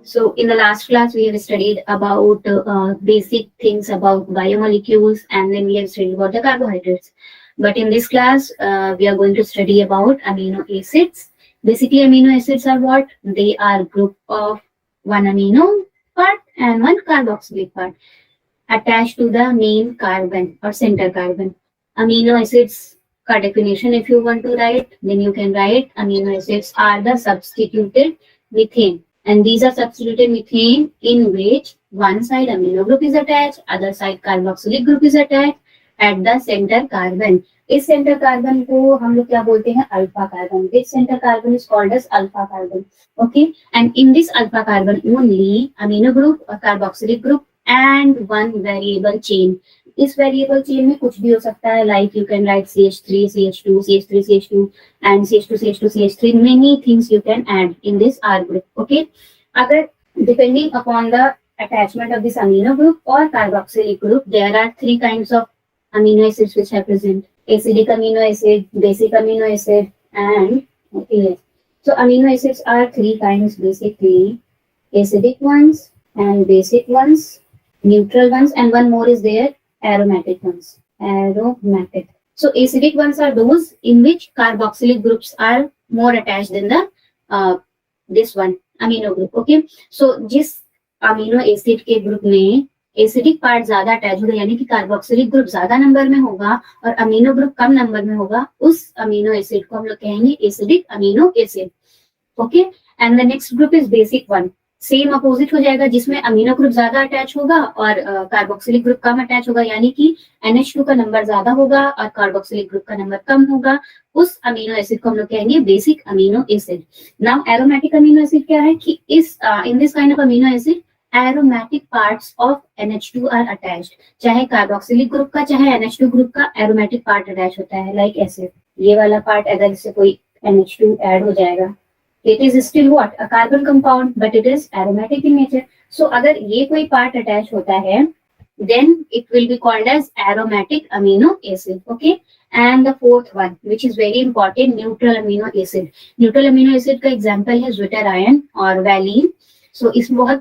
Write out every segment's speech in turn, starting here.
So in the last class, we have studied about basic things about biomolecules, and then we have studied about the carbohydrates. But in this class, we are going to study about amino acids. Basically, amino acids are what? They are group of one amino part and one carboxylic part attached to the main carbon or center carbon. Amino acids का definition if you want to write, then you can write amino acids are the substituted methane, and these are substituted methane in which one side amino group is attached, other side carboxylic group is attached at the center carbon. इस centre carbon को हम लोग क्या बोलते हैं? Alpha carbon. This centre carbon is called as alpha carbon. Okay, and in this alpha carbon only amino group और carboxylic group and one variable chain. इस variable chain में कुछ भी हो सकता है, like you can write CH3 CH2 CH3 CH2 and CH2 CH2 CH3. Many things you can add in this R group. ओके, अगर depending upon the attachment of this amino group or carboxylic group, there are three kinds of amino acids which are present: acidic amino acid, basic amino acid, and okay. So amino acids are three kinds basically: acidic ones and basic ones, neutral ones, and one more is there, aromatic ones. Aromatic. So acidic ones are those in which carboxylic groups are more attached than the this one amino group. Okay. So जिस amino acid के group में acidic part ज्यादा attach होगा, यानी कि carboxylic group ज्यादा number में होगा और अमीनो ग्रुप कम नंबर में होगा, उस अमीनो एसिड को हम लोग कहेंगे acidic amino acid. Okay, and the next group is basic one. Same opposite हो जाएगा, जिसमें अमीनो ग्रुप ज्यादा अटैच होगा और कार्बोक्सिलिक ग्रुप कम अटैच होगा, यानी कि NH2 का नंबर ज्यादा होगा और कार्बोक्सिलिक ग्रुप का नंबर कम होगा. उस अमीनो एसिड को हम लोग कहेंगे basic amino acid. Now aromatic amino acid क्या है कि इस in this kind of amino acid aromatic parts of NH2 are attached. चाहे कार्बोक्सिलिक ग्रुप का चाहे NH2 ग्रुप का एरोमेटिक पार्ट अटैच होता है, लाइक ऐसे ये वाला पार्ट अगर इससे कोई NH2 ऐड हो जाएगा, it is still what? A carbon compound, but it is aromatic in nature. So अगर ये कोई पार्ट अटैच होता है, then it will be called as aromatic amino acid. Okay, and the fourth one, which is very important, neutral amino acid. Neutral amino acid का example है zwitterion और valine. सो इसमें बहुत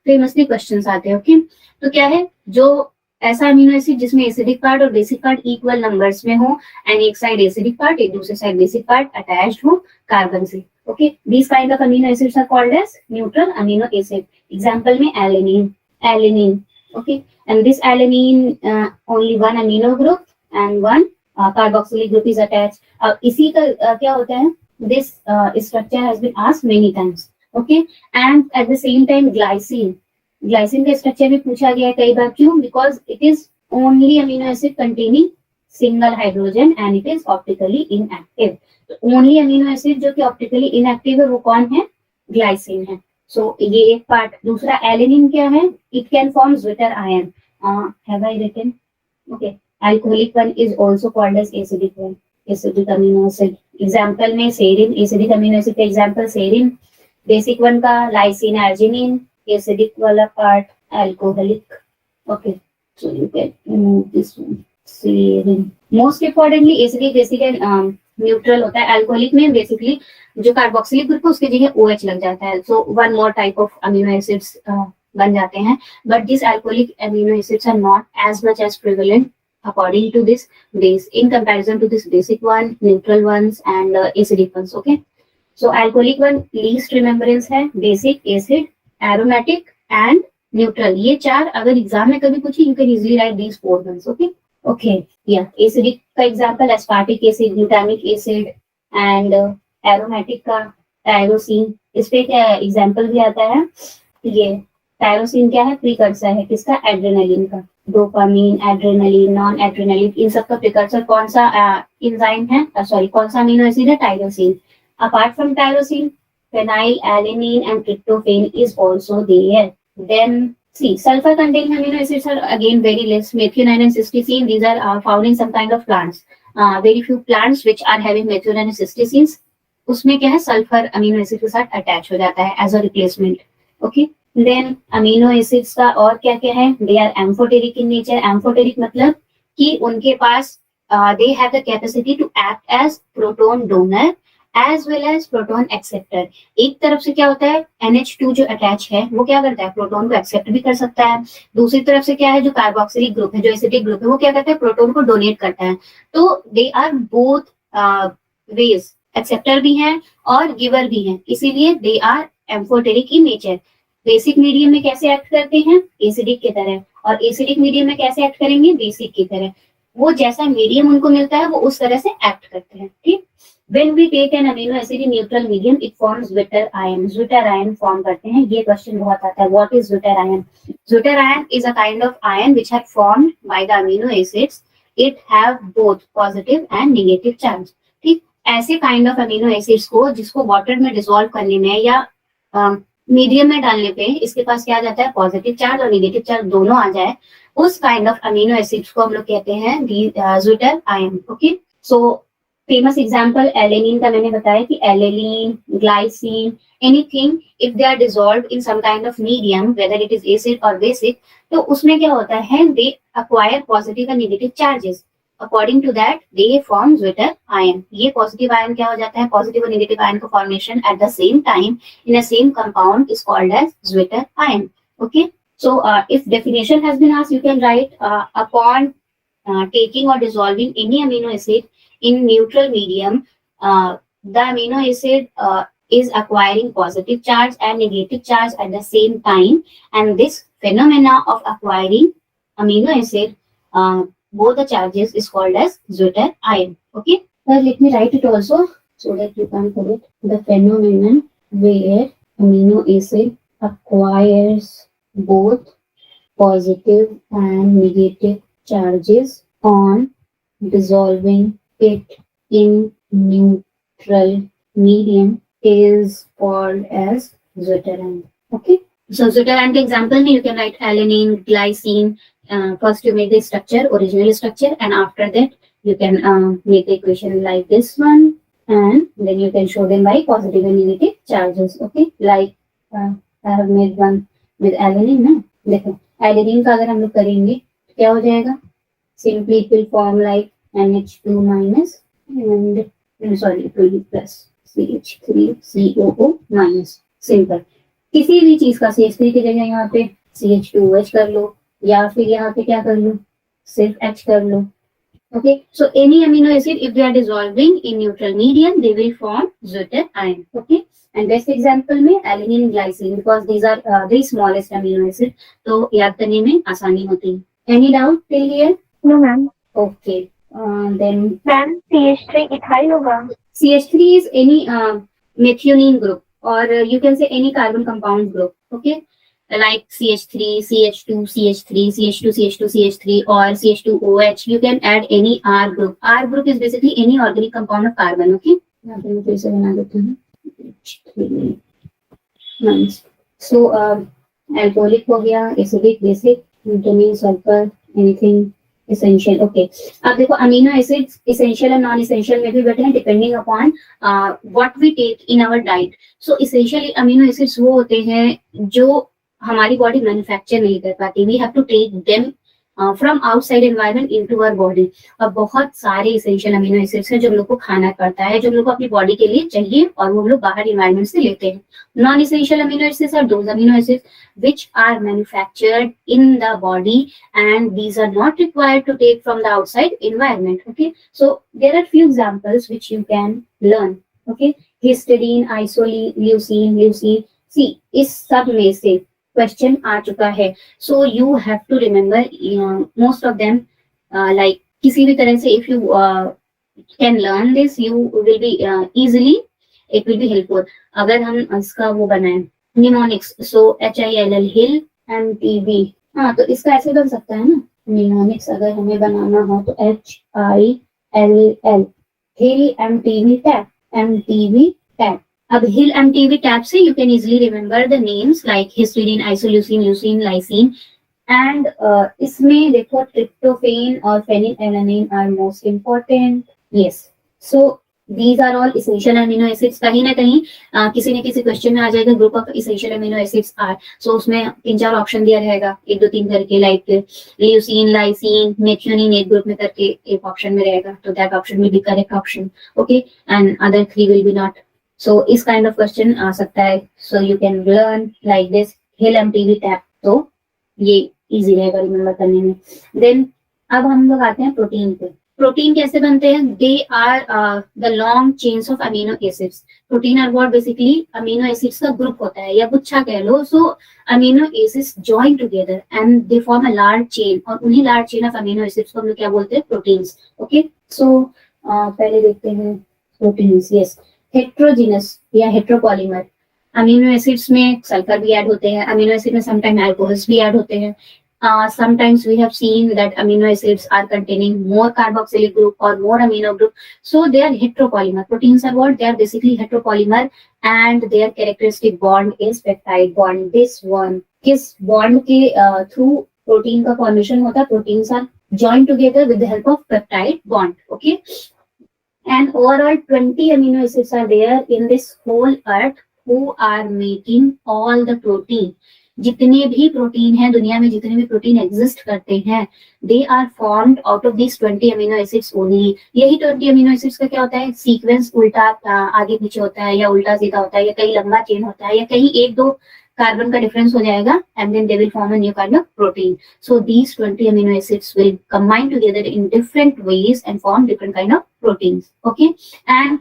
फेमसली क्वेश्चंस आते हैं. Okay, तो क्या है, जो ऐसा अमीनो एसिड जिसमें एसिडिक पार्ट और बेसिक पार्ट इक्वल नंबर्स में हो, एंड एक साइड एसिडिक पार्ट एक दूसरे साइड बेसिक पार्ट अटैच्ड हो कार्बन से. Okay, this kind of amino acids are called as neutral amino acid. Example में alanine. Okay, and this alanine only one amino group and one carboxylic group is attached. अब इसी का क्या होता है, this structure has been asked many times. Okay, and eight the same time glycine का structure भी पूछा गया है कई बार. क्यों? Because it is only amino acid containing single hydrogen and it is optically inactive. तो ओनली अमीनो एसिड जो कि ऑप्टिकली इनएक्टिव है वो कौन है? ग्लाइसिन है. सो ये एक पार्ट. दूसरा एलेनिन क्या है? It can form zwitterion. Have I written? Okay, alcoholic one is also called as acidic one, acidic amino acid. Example में सेरिन, एसिडिक अमीनो एसिड का एग्जांपल सेरिन. बेसिक वन का lysine arginine, acidic वाला part alcoholic. Okay, so you can remove this one, serine. Most importantly acidic basic and neutral होता है. Alcoholic में basically जो carboxylic group है उसकी जगह OH लग जाता है, so one more type of amino acids बन जाते हैं. But this alcoholic amino acids are not as much as prevalent according to this base in comparison to this basic one, neutral ones and acidic ones. Okay, so alcoholic one least remembrance है, basic, acid, aromatic and neutral. ये चार अगर exam में कभी पूछे, you can easily write these four ones. Okay, yeah. acidic का example aspartic acid, glutamic acid and aromatic का tyrosine. इस पे क्या example भी आता है, ये टायरोसिन क्या है? प्रीकर्सर है किसका? एड्रेनलिन का. डोपामीन, एड्रेनलिन, नॉन एड्रेनलिन, इन सब का प्रीकर्सर कौन सा एंजाइम है? सॉरी, कौन सा अमीनो एसिड है? Tyrosine. Apart from tyrosine, phenylalanine and tryptophan is also there. Then see, sulfur containing amino acids are again very less. Methionine and cysteine, these are found in some kind of plants. Very few plants which are having methionine and cysteines, उसमें क्या है? Sulphur amino acid के साथ attach हो जाता है as a replacement. Okay, then amino acids का और क्या क्या है? They are amphoteric in nature. Amphoteric मतलब कि उनके पास they have the capacity to act as proton donor as well as proton acceptor. एक तरफ से क्या होता है, NH2 जो अटैच है वो क्या करता है, प्रोटॉन को एक्सेप्ट भी कर सकता है। दूसरी तरफ से क्या है, जो कार्बोक्सिलिक ग्रुप है, जो एसिडिक ग्रुप है, वो क्या करता है, प्रोटॉन को डोनेट करता है। तो they are both ways, acceptor भी हैं और गिवर भी हैं, इसीलिए they are amphoteric in nature. Basic medium में कैसे एक्ट करते हैं, एसिडिक की तरह, और एसिडिक मीडियम में कैसे एक्ट करेंगे, बेसिक की तरह। वो जैसा मीडियम उनको मिलता है वो उस तरह से एक्ट करते हैं। ठीक, when we take an amino acid in neutral medium it forms zwitter ion, zwitter ion form करते हैं। ये क्वेश्चन बहुत आता है, what is zwitter ion? Zwitter ion is a kind of ion which are formed by the amino acids, it have both positive and negative charge। ठीक, ऐसे kind of amino acids को जिसको वाटर में dissolve करने में या medium में डालने पे इसके पास क्या आ जाता है, पॉजिटिव चार्ज और नेगेटिव चार्ज दोनों आ जाए, उस काइंड ऑफ अमीनो एसिड्स को हम लोग कहते हैं zwitter ion. Okay, so famous example alanine का मैंने बताया कि alanine, glycine, anything if they are dissolved in some kind of medium whether it is acid और बेसिक, तो उसमें क्या होता है, they acquire positive and negative charges, according to that they form zwitter ion. ये पॉजिटिव आयन क्या हो जाता है, पॉजिटिव और नेगेटिव आयन का formation at the same time in a same compound is called as Zwitter ion. Okay, so if definition has been asked, you can write upon taking or dissolving any amino acid in neutral medium, the amino acid is acquiring positive charge and negative charge at the same time, and this phenomena of acquiring amino acid, both the charges, is called as Zwitter ion. Okay, let me write it also so that you can put it. The phenomenon where amino acid acquires both positive and negative charges on dissolving it in neutral medium is called as Zwitter ion. Okay, so Zwitter ion के example में you can write alanine, glycine. First you make the structure, original structure, and after that you can make the equation like this one, and then you can show them by positive and negative charges. Okay, like I have made one with alanine ना, देखो alanine का अगर हम लोग करेंगे तो क्या हो जाएगा, simply it will form like NH2 minus and sorry it will be plus CH3COO minus। Simple, किसी भी चीज का CH3 की जगह यहाँ पे CH2OH कर लो, या फिर यहाँ पे क्या कर लो, सिर्फ H कर लो। Okay, so any amino acid if they are dissolving in neutral medium they will form Zwitter ion. Okay, and best example में alanine, glycine, because these are the smallest amino acid, तो याद करने में आसानी होती है। Any doubt till here? No ma'am. Okay, then Ma'am, CH3 ethyl होगा। CH3 is any methionine group, or you can say any carbon compound group. Okay, like CH3, CH2, CH3, CH2, CH2, CH3, or CH2OH. You can add any R group. R group is basically any organic compound of carbon. Okay, यहाँ पे मैं फिर से बना देती हूँ H3 minus. So alcoholic हो गया, acidic, basic, vitamin, sulfur, anything essential. Okay, अब देखो अमीनो एसिड्स essential और नॉन essential में भी बैठे हैं depending upon what we take in our diet. So essentially amino acids वो होते हैं जो हमारी बॉडी मैन्युफैक्चर नहीं कर पाती, we have to take them from outside environment into our body. और बहुत सारे इसेंशियल अमीनो एसिड्स हैं जो हम लोग को खाना पड़ता है, जो हम लोग को अपनी बॉडी के लिए चाहिए, और वो हम लोग बाहर एनवायरनमेंट से लेते हैं। Non essential amino acids are those amino acids which are manufactured in the body and these are not required to take from the outside environment. Okay, so there are few examples which you can learn. Okay, histidine, isoleucine, leucine. See, इस सब में से question आ चुका है, so you have to remember most of them, like किसी भी तरह से if you can learn this you will be easily, it will be helpful. अगर हम इसका वो बनाए mnemonics, so HILL, hill MTV, हाँ तो इसका ऐसे बन सकता है ना, निमोनिक्स अगर हमें बनाना हो तो HILL, hill MTV tap, MTV tap. अब हिल MTV टैब से you can easily remember the names like histidine, isoleucine, leucine, lysine, and इसमें देखो tryptophan और phenylalanine are most important. Yes, so These are all essential amino acids. कहीं ना कहीं किसी न किसी क्वेश्चन में आ जाएगा group of essential amino acids are. So उसमें 3-4 ऑप्शन दिया रहेगा, 1 2 3 करके, लाइक ल्यूसीन, लाइसीन, मेथियोनिन एक ग्रुप में करके एक ऑप्शन में रहेगा, तो that option will be correct option. Okay, and other 3 will be not. So इस काइंड ऑफ क्वेश्चन आ सकता है. So you can learn like this hill MTV tap. तो ये इजी रहेगा रिमेम्बर करने में. देन अब हम लोग आते हैं प्रोटीन पे. प्रोटीन कैसे बनते हैं? They are the long chains of amino acids. Protein are what? Basically amino acids का ग्रुप होता है या गुच्छा कह लो. So amino acids join together and they form a large chain, और उन्हीं large chain of amino acids को हम लोग क्या बोलते हैं? प्रोटीन्स. ओके, सो पहले देखते हैं प्रोटीन्स. यस, हेट्रोजीनस या हेट्रोपॉलीमर. अमीनो एसिड्स में सल्फर भी ऐड होते हैं, अमीनो एसिड में समटाइम अल्कोहल्स भी ऐड होते हैं. Sometimes we have seen that amino acids are containing more carboxylic group or more amino group. So they are heteropolymer. Proteins are what? They are basically heteropolymer and their characteristic bond is peptide bond. This one, किस bond के through protein का formation होता है? Proteins are joined together with the help of peptide bond. Okay. And overall 20 amino acids are there in this whole earth who are making all the protein. जितने भी protein हैं दुनिया में, जितने भी प्रोटीन एग्जिस्ट करते हैं, they are formed out of this 20 amino acids only. यही 20 अमीनो एसिड्स का क्या होता है? सीक्वेंस उल्टा आगे पीछे होता है, या उल्टा सीधा होता है, या कहीं लंबा चेन होता है, या कहीं 1-2 कार्बन का डिफरेंस हो जाएगा, and then they will form a new kind of protein. So these 20 amino acids will combine together in different ways and form different kind of proteins. Okay, and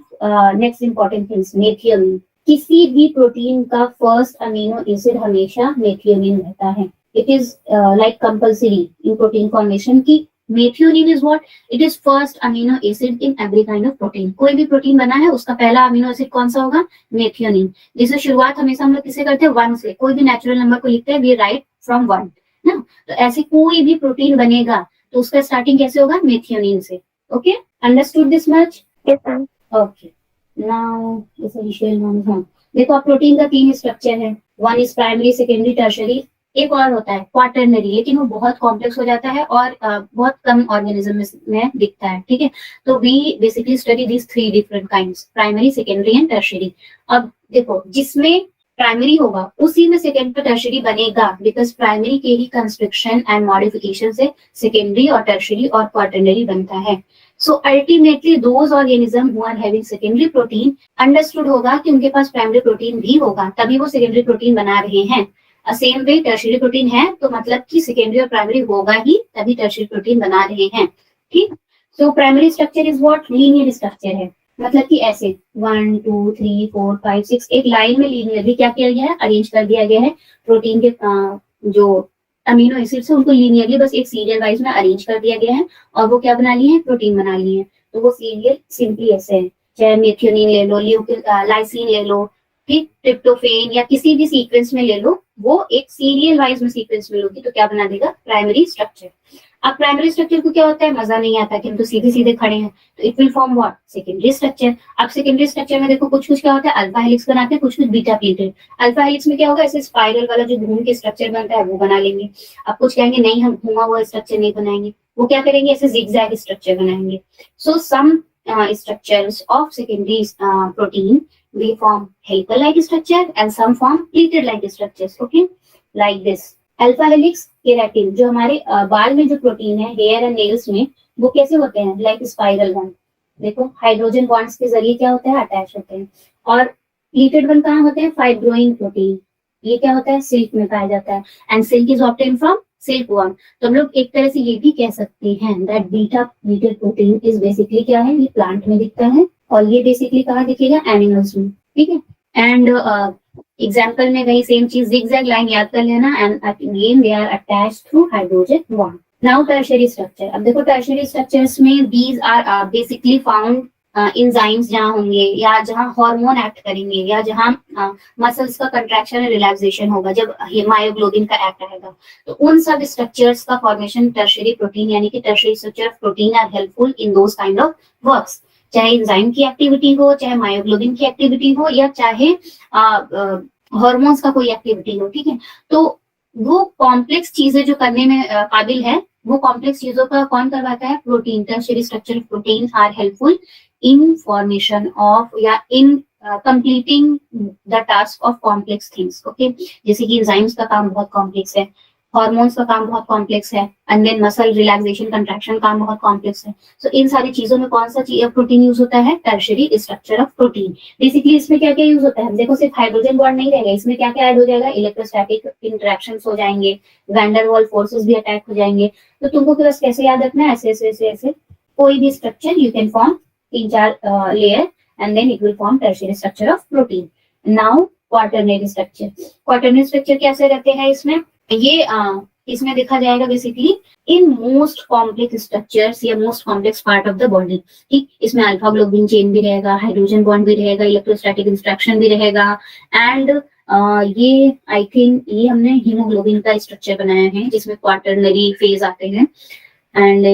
next important things, methionine. किसी भी protein का first amino acid हमेशा methionine रहता है. It is like compulsory in protein formation की methionine is what? It is first amino acid in every kind of protein. कोई भी protein बना है उसका पहला अमीनो एसिड कौन सा होगा? मेथियोनिन. जिससे शुरुआत हमेशा हम लोग किसे करते हैं? 1 से. कोई भी नेचुरल नंबर को लिखते हैं, वी राइट फ्रॉम 1 ना. तो ऐसे कोई भी प्रोटीन बनेगा तो उसका स्टार्टिंग कैसे होगा? मेथियोनिन से. Okay, understood this much? Yes, ma'am. Okay, now essential non. हाँ, देखो आप प्रोटीन का 3 स्ट्रक्चर है. 1 इज प्राइमरी, सेकेंडरी, टर्शियरी. एक और होता है क्वाटरनरी, लेकिन वो बहुत कॉम्प्लेक्स हो जाता है और बहुत कम ऑर्गेनिज्म में दिखता है. ठीक है, तो we basically study this 3 different kinds, primary, secondary and tertiary. अब देखो, जिसमें प्राइमरी होगा उसी में सेकेंडरी और टर्शियरी बनेगा, बिकॉज प्राइमरी के ही कंस्ट्रक्शन एंड मॉडिफिकेशन से सेकेंडरी और टर्शियरी और क्वाटरनरी बनता है. So ultimately those organism who are having secondary protein, understood होगा कि उनके पास प्राइमरी प्रोटीन भी होगा, तभी वो सेकेंडरी प्रोटीन बना रहे हैं. सेम वे टर्शियरी प्रोटीन है तो मतलब कि सेकेंडरी और प्राइमरी होगा ही, तभी टर्शियरी प्रोटीन बना रहे हैं. ठीक. So primary structure is what? Linear structure है. मतलब कि ऐसे 1 2 3 4 5 6 एक लाइन में लीनियरली क्या किया गया है? अरेंज कर दिया गया है. प्रोटीन के जो अमीनो एसिड्स है उनको लीनियरली बस एक सीरियल वाइज में अरेंज कर दिया गया है, और वो क्या बना लिए हैं? प्रोटीन बना लिए हैं. तो वो सीरियल सिंपली ऐसे है. चाहे मेथियोनिन ले लो, लाइसिन ले लो, ठीक, ट्रिप्टोफेन, या किसी भी सीक्वेंस में ले लो, वो एक सीरियल वाइज में सीक्वेंस में लोगी तो क्या बना देगा? Primary structure. अब प्राइमरी स्ट्रक्चर को क्या होता है? मजा नहीं आता कि हम तो सीधे सीधे खड़े हैं, तो it will form what? Secondary structure. अब सेकेंडरी स्ट्रक्चर में देखो कुछ कुछ क्या होता है? अल्फा हेलिक्स बनाते हैं, कुछ कुछ बीटा प्लेटेड. अल्फा हेलिक्स में क्या होगा? ऐसे स्पाइरल वाला जो घूम के स्ट्रक्चर बनता है वो बना लेंगे. अब कुछ कहेंगे नहीं हम घूमा हुआ स्ट्रक्चर नहीं बनाएंगे, वो क्या करेंगे? ऐसे जिगजैग स्ट्रक्चर बनाएंगे. So some structures of secondary protein they form helical like structure and some form pleated like structures. Okay, like this. Alpha helix keratin, जो हमारे बाल में जो प्रोटीन है, हेयर एंड नेल्स में, वो कैसे होते हैं? Like spiral one. देखो हाइड्रोजन बॉन्ड्स के जरिए क्या होता है? अटैच होते हैं. और प्लीटेड वन कहाँ होते हैं? Fibroin protein. ये क्या होता है? सिल्क में पाया जाता है. And silk is obtain from silk worm. तो हम लोग एक तरह से ये भी कह सकते हैं that beta pleated protein is basically क्या है? ये प्लांट में दिखता है, और ये बेसिकली कहाँ दिखेगा? एनिमल्स में. ठीक है. एंड एग्जाम्पल में वही सेम चीज, जिगजैग लाइन याद कर लेना. And again they are attached through hydrogen bond. Now tertiary structure. अब देखो टर्शियरी स्ट्रक्चर्स में these are basically found enzymes जहाँ होंगे, या जहाँ हार्मोन एक्ट करेंगे, या जहाँ मसल्स का कंट्रैक्शन और रिलैक्सेशन होगा, जब मायोग्लोबिन का एक्ट आएगा, तो उन सब स्ट्रक्चर्स का फॉर्मेशन टर्शियरी प्रोटीन यानी कि tertiary structure of protein are helpful in those kind of works. चाहे एंजाइम की एक्टिविटी हो, चाहे मायोग्लोबिन की एक्टिविटी हो, या चाहे हार्मोन्स का कोई एक्टिविटी हो. ठीक है, तो वो कॉम्प्लेक्स चीजें जो करने में काबिल है, वो कॉम्प्लेक्स चीजों का कौन करवाता है? Protein. Tertiary structure of protein are helpful in formation of या in completing the task of complex things. Okay, जैसे कि enzymes का काम बहुत complex है, हॉर्मोन्स का काम बहुत कॉम्प्लेक्स है, and then muscle relaxation contraction काम बहुत कॉम्प्लेक्स है. सो इन सारी चीजों में कौन सा प्रोटीन यूज होता है? Tertiary structure of protein. Basically इसमें क्या क्या यूज होता है? देखो सिर्फ हाइड्रोजन बॉन्ड नहीं रहेगा, इसमें क्या क्या ऐड हो जाएगा? इलेक्ट्रोस्टैटिक इंटरेक्शंस हो जाएंगे, वैंडरवाल फोर्सेस भी अटैक हो जाएंगे. तो तुमको बस कैसे याद रखना है? ऐसे ऐसे ऐसे ऐसे कोई भी structure you can form 3-4 layer and then it will form tertiary structure of protein. Now quaternary structure. Quaternary structure कैसे रहते हैं? इसमें ये इसमें देखा जाएगा basically in most complex structures या most complex part of the body. ठीक, इसमें अल्फा ग्लोबिन चेन भी रहेगा, हाइड्रोजन बॉन्ड भी रहेगा, इलेक्ट्रोस्टैटिक इंटरेक्शन भी रहेगा, एंड ये आई थिंक ये हमने हीमोग्लोबिन का स्ट्रक्चर बनाया है जिसमें क्वाटरनरी फेज आते हैं. एंड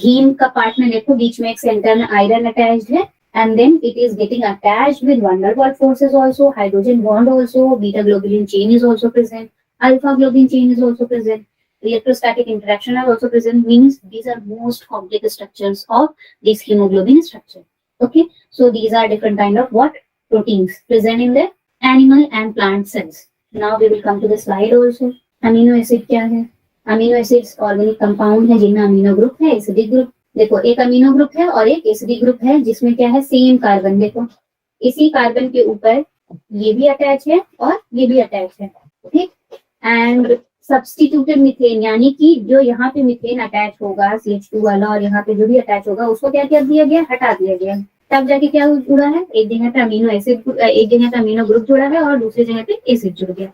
हीम का पार्ट में देखो बीच में एक सेंटर में आयरन अटैच्ड है, and then it is getting attached with van der Waals forces also, hydrogen bond also, beta globulin chain is also present, alpha globin chain is also present, electrostatic interaction are also present. Means these are most complex structures of this hemoglobin structure. Okay, so these are different kind of what proteins present in the animal and plant cells. Now we will come to the slide also. Amino acid क्या है? Amino acids organic compound है जिनमें amino group है, acidic group. देखो एक amino group है और एक एसिडिक ग्रुप है जिसमें क्या है? Same carbon. देखो इसी कार्बन के ऊपर ये भी अटैच है और ये भी अटैच है. ठीक, एंड सब्स्टिट्यूटेड मीथेन यानी कि जो यहाँ पे मीथेन अटैच होगा CH2 वाला और यहाँ पे जो भी अटैच होगा उसको क्या कर दिया गया? हटा दिया गया. तब जाके क्या जुड़ा है? एक जगह पे अमीनो एसिड, एक जगह पे अमीनो ग्रुप जुड़ा है और दूसरी जगह पे एसिड जुड़ गया.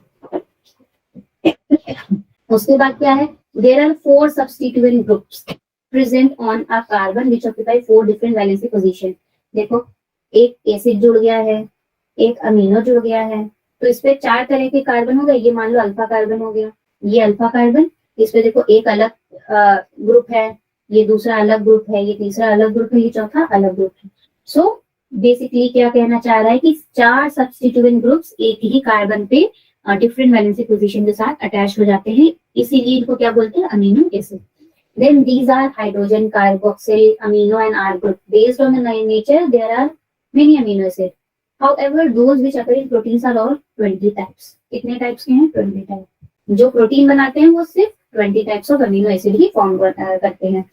उसके बाद क्या है? There are 4 substituent groups present on a carbon which occupy 4 different valency position. देखो एक एसिड जुड़ गया है, एक अमीनो जुड़ गया है, तो इस पे 4 तरह के कार्बन हो गए. ये मान लो अल्फा कार्बन हो गया, ये अल्फा कार्बन. इस पे देखो एक अलग ग्रुप है, ये दूसरा अलग ग्रुप है, ये तीसरा अलग ग्रुप है, ये चौथा अलग ग्रुप है. सो बेसिकली क्या कहना चाह रहा है कि 4 सब्स्टिट्यूएंट ग्रुप्स एक ही कार्बन पे डिफरेंट वैलेंसी पोजीशन के साथ अटैच हो जाते हैं, इसीलिए इनको क्या बोलते हैं? Amino acid. Then these are hydrogen, carboxyl, amino and R group. Based on the nature, there are many amino acids. However, those which occur in proteins are all 20 types. कितने types के हैं? 20 types. जो protein बनाते हैं वो सिर्फ 20 types of amino acid he form करते हैं.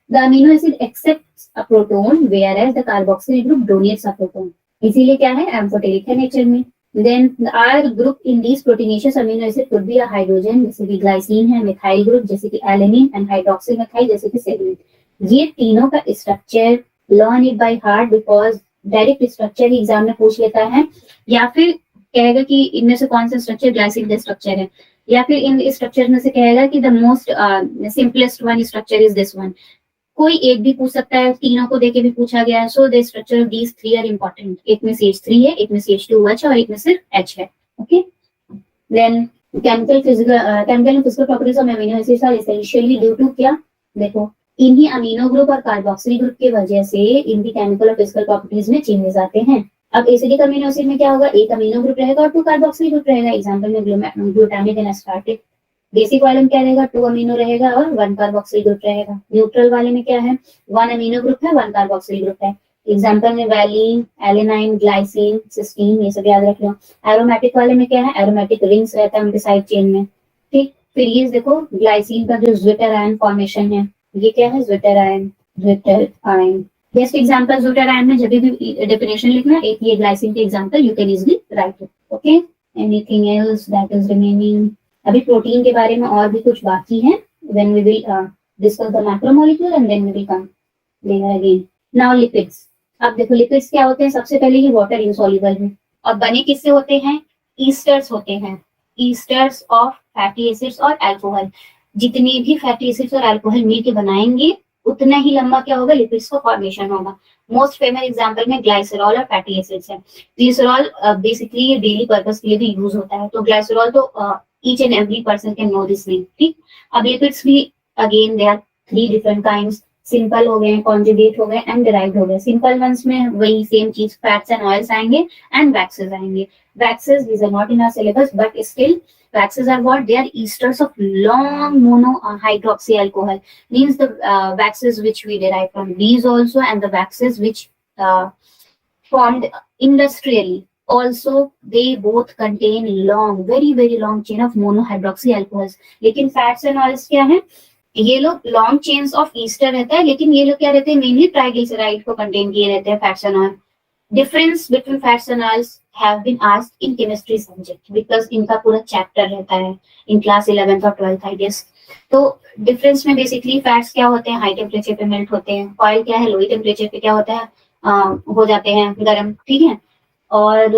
The amino acid accepts a proton, whereas the carboxyl group donates a proton. इसीलिए क्या है? एम्फोटेरिक है नेचर में. Then the R group in these proteinaceous amino acid could be a hydrogen जैसे कि glycine है, मिथाइल ग्रुप जैसे कि एलेनिन एंड हाइड्रोक्सिल मिथाइल जैसे कि सेरीन. ये तीनों का structure learn it by heart because direct structure he exam में पूछ लेता है, या फिर कहेगा कि इनमें से कौन सा स्ट्रक्चर ग्लाइसिन का स्ट्रक्चर है, या फिर इन स्ट्रक्चर में से कहेगा कि the most simplest one structure is this one. कोई एक भी पूछ सकता है, तीनों को देके भी पूछा गया है. So the structure of these 3 are important. एक में CH3 है, एक में CH2OH है और एक में सिर्फ H है. Okay, then chemical and physical properties of amino acids are essentially due to क्या? देखो इन्हीं अमीनो ग्रुप और कार्बोक्सिल ग्रुप की वजह से इनकी केमिकल और फिजिकल प्रॉपर्टीज में चेंजेस आते हैं. अब एसिडिक अमीनो एसिड में क्या होगा? एक अमीनो ग्रुप रहेगा और 2 कार्बोक्सिल ग्रुप रहेगा. एग्जांपल में ग्लूटामिक एंड एस्पार्टिक. बेसिक वाले में क्या रहेगा? 2 अमीनो रहेगा और 1 कार्बोक्सिल ग्रुप रहेगा. न्यूट्रल वाले में क्या है? 1 अमीनो ग्रुप है, 1 कार्बोक्सिल ग्रुप है. एग्जांपल में वैलिन, एलेनाइन, ग्लाइसिन, सिस्टीन, ये सब याद रख लो. एरोमेटिक वाले में क्या है? एरोमेटिक रिंग्स रहता है उनके साइड चेन में. ठीक, फिर ये देखो ग्लाइसिन का जो ज्विटर आयन फॉर्मेशन है, ये क्या है? Zwitter ion. Zwitter ion best example. Zwitter ion में जब भी डेफिनेशन लिखना, एक ये ग्लाइसिन के example you can easily write it. Okay, anything else that is remaining? अभी प्रोटीन के बारे में और भी कुछ बाकी है. When we will discuss the macromolecule and then we will come later again. Now lipids. अब देखो लिपिड्स क्या होते हैं? सबसे पहले ये वाटर इनसॉल्युबल है और बने किससे होते हैं? ईस्टर्स होते हैं. ईस्टर्स ऑफ फैटी एसिड्स और अल्कोहल. जितने भी फैटी एसिड्स और अल्कोहल मिलके बनाएंगे उतना ही लंबा क्या होगा? लिपिड्स का फॉर्मेशन होगा. मोस्ट फेमस एग्जांपल में ग्लाइसरॉल और फैटी एसिड्स है. ग्लिसरॉल बेसिकली ये डेली पर्पस के लिए भी यूज होता है, तो ग्लाइसरॉल तो each and every person can know this name. ठीक, अब लिपिड्स भी again they are 3 different kinds. Simple हो गए, कॉन्जुगेट हो गए एंड डिराइव्ड हो गए. सिंपल वंस में वही सेम चीज फैट्स एंड ऑयल्स आएंगे एंड वैक्सेस आएंगे. Waxes these are not in our syllabus but still waxes are what? They are esters of long monohydroxy alcohol. Means the waxes which we derive from these also and the waxes which formed industrially. Also, they both contain long, very very long chain of monohydroxy alcohols. लेकिन fats and oils क्या है? ये लोग long chains of Easter रहता है, लेकिन ये लोग क्या रहते हैं, मेनली ट्राइग्लिसराइड को कंटेन किए रहते हैं, fats and oil. Difference between fats and oils have been asked in chemistry subject because इनका पूरा चैप्टर रहता है इन क्लास 11th और 12th आई गेस. तो डिफरेंस में बेसिकली फैट्स क्या होते हैं, हाई टेम्परेचर पे मेल्ट होते हैं. ऑयल क्या है, लो टेम्परेचर पे क्या होता है, हो जाते हैं गर्म. ठीक है. और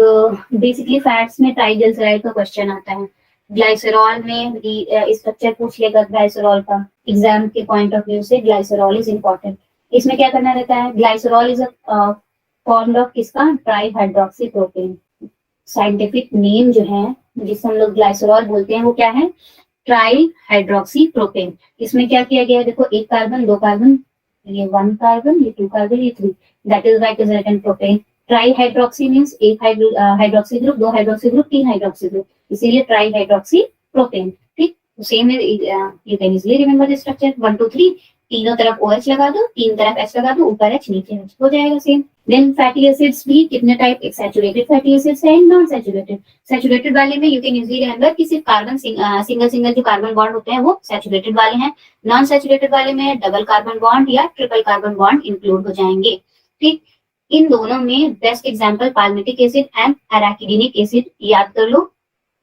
बेसिकली फैट्स में ट्राइग्लिसराइड का क्वेश्चन आता है. ग्लाइसरॉल में भी स्ट्रक्चर पूछ लेगा ग्लाइसरॉल का. एग्जाम के पॉइंट ऑफ व्यू से ग्लाइसरॉल इज इम्पोर्टेंट. इसमें क्या करना रहता है, glycerol is a form of किसका, tri hydroxy propane. Scientific name जो है जिसे हम लोग ग्लाइसरॉल बोलते हैं वो क्या है, ट्राई हाइड्रोक्सी प्रोपेन. इसमें क्या किया गया है, देखो एक कार्बन, दो कार्बन, ये 1 कार्बन, ये 2 कार्बन, ये 3. That is why it is written propane. Tri hydroxy means एक हाइड्रोक्सी ग्रुप, दो हाइड्रोक्सी ग्रुप, 3 हाइड्रोक्सी ग्रुप, इसीलिए ट्राई हाइड्रोक्सी प्रोपेन. ठीक. Same you can easily remember the structure 1 2 3. तीनों तरफ OH लगा दो, तीन तरफ H लगा दो, ऊपर H नीचे H हो जाएगा सेम. देन फैटी एसिड्स भी कितने टाइप, एक सैचुरेटेड फैटी एसिड्स है, नॉन सैचुरेटेड. सैचुरेटेड वाले में यू कैन इजीली रिमेंबर कि सिर्फ कार्बन सिंगल सिंगल जो कार्बन बॉन्ड होते हैं वो सैचुरेटेड वाले हैं. नॉन सैचुरेटेड वाले में डबल कार्बन बॉन्ड या ट्रिपल कार्बन बॉन्ड इंक्लूड हो जाएंगे. ठीक. इन दोनों में best example palmitic acid and arachidonic acid. याद कर लो,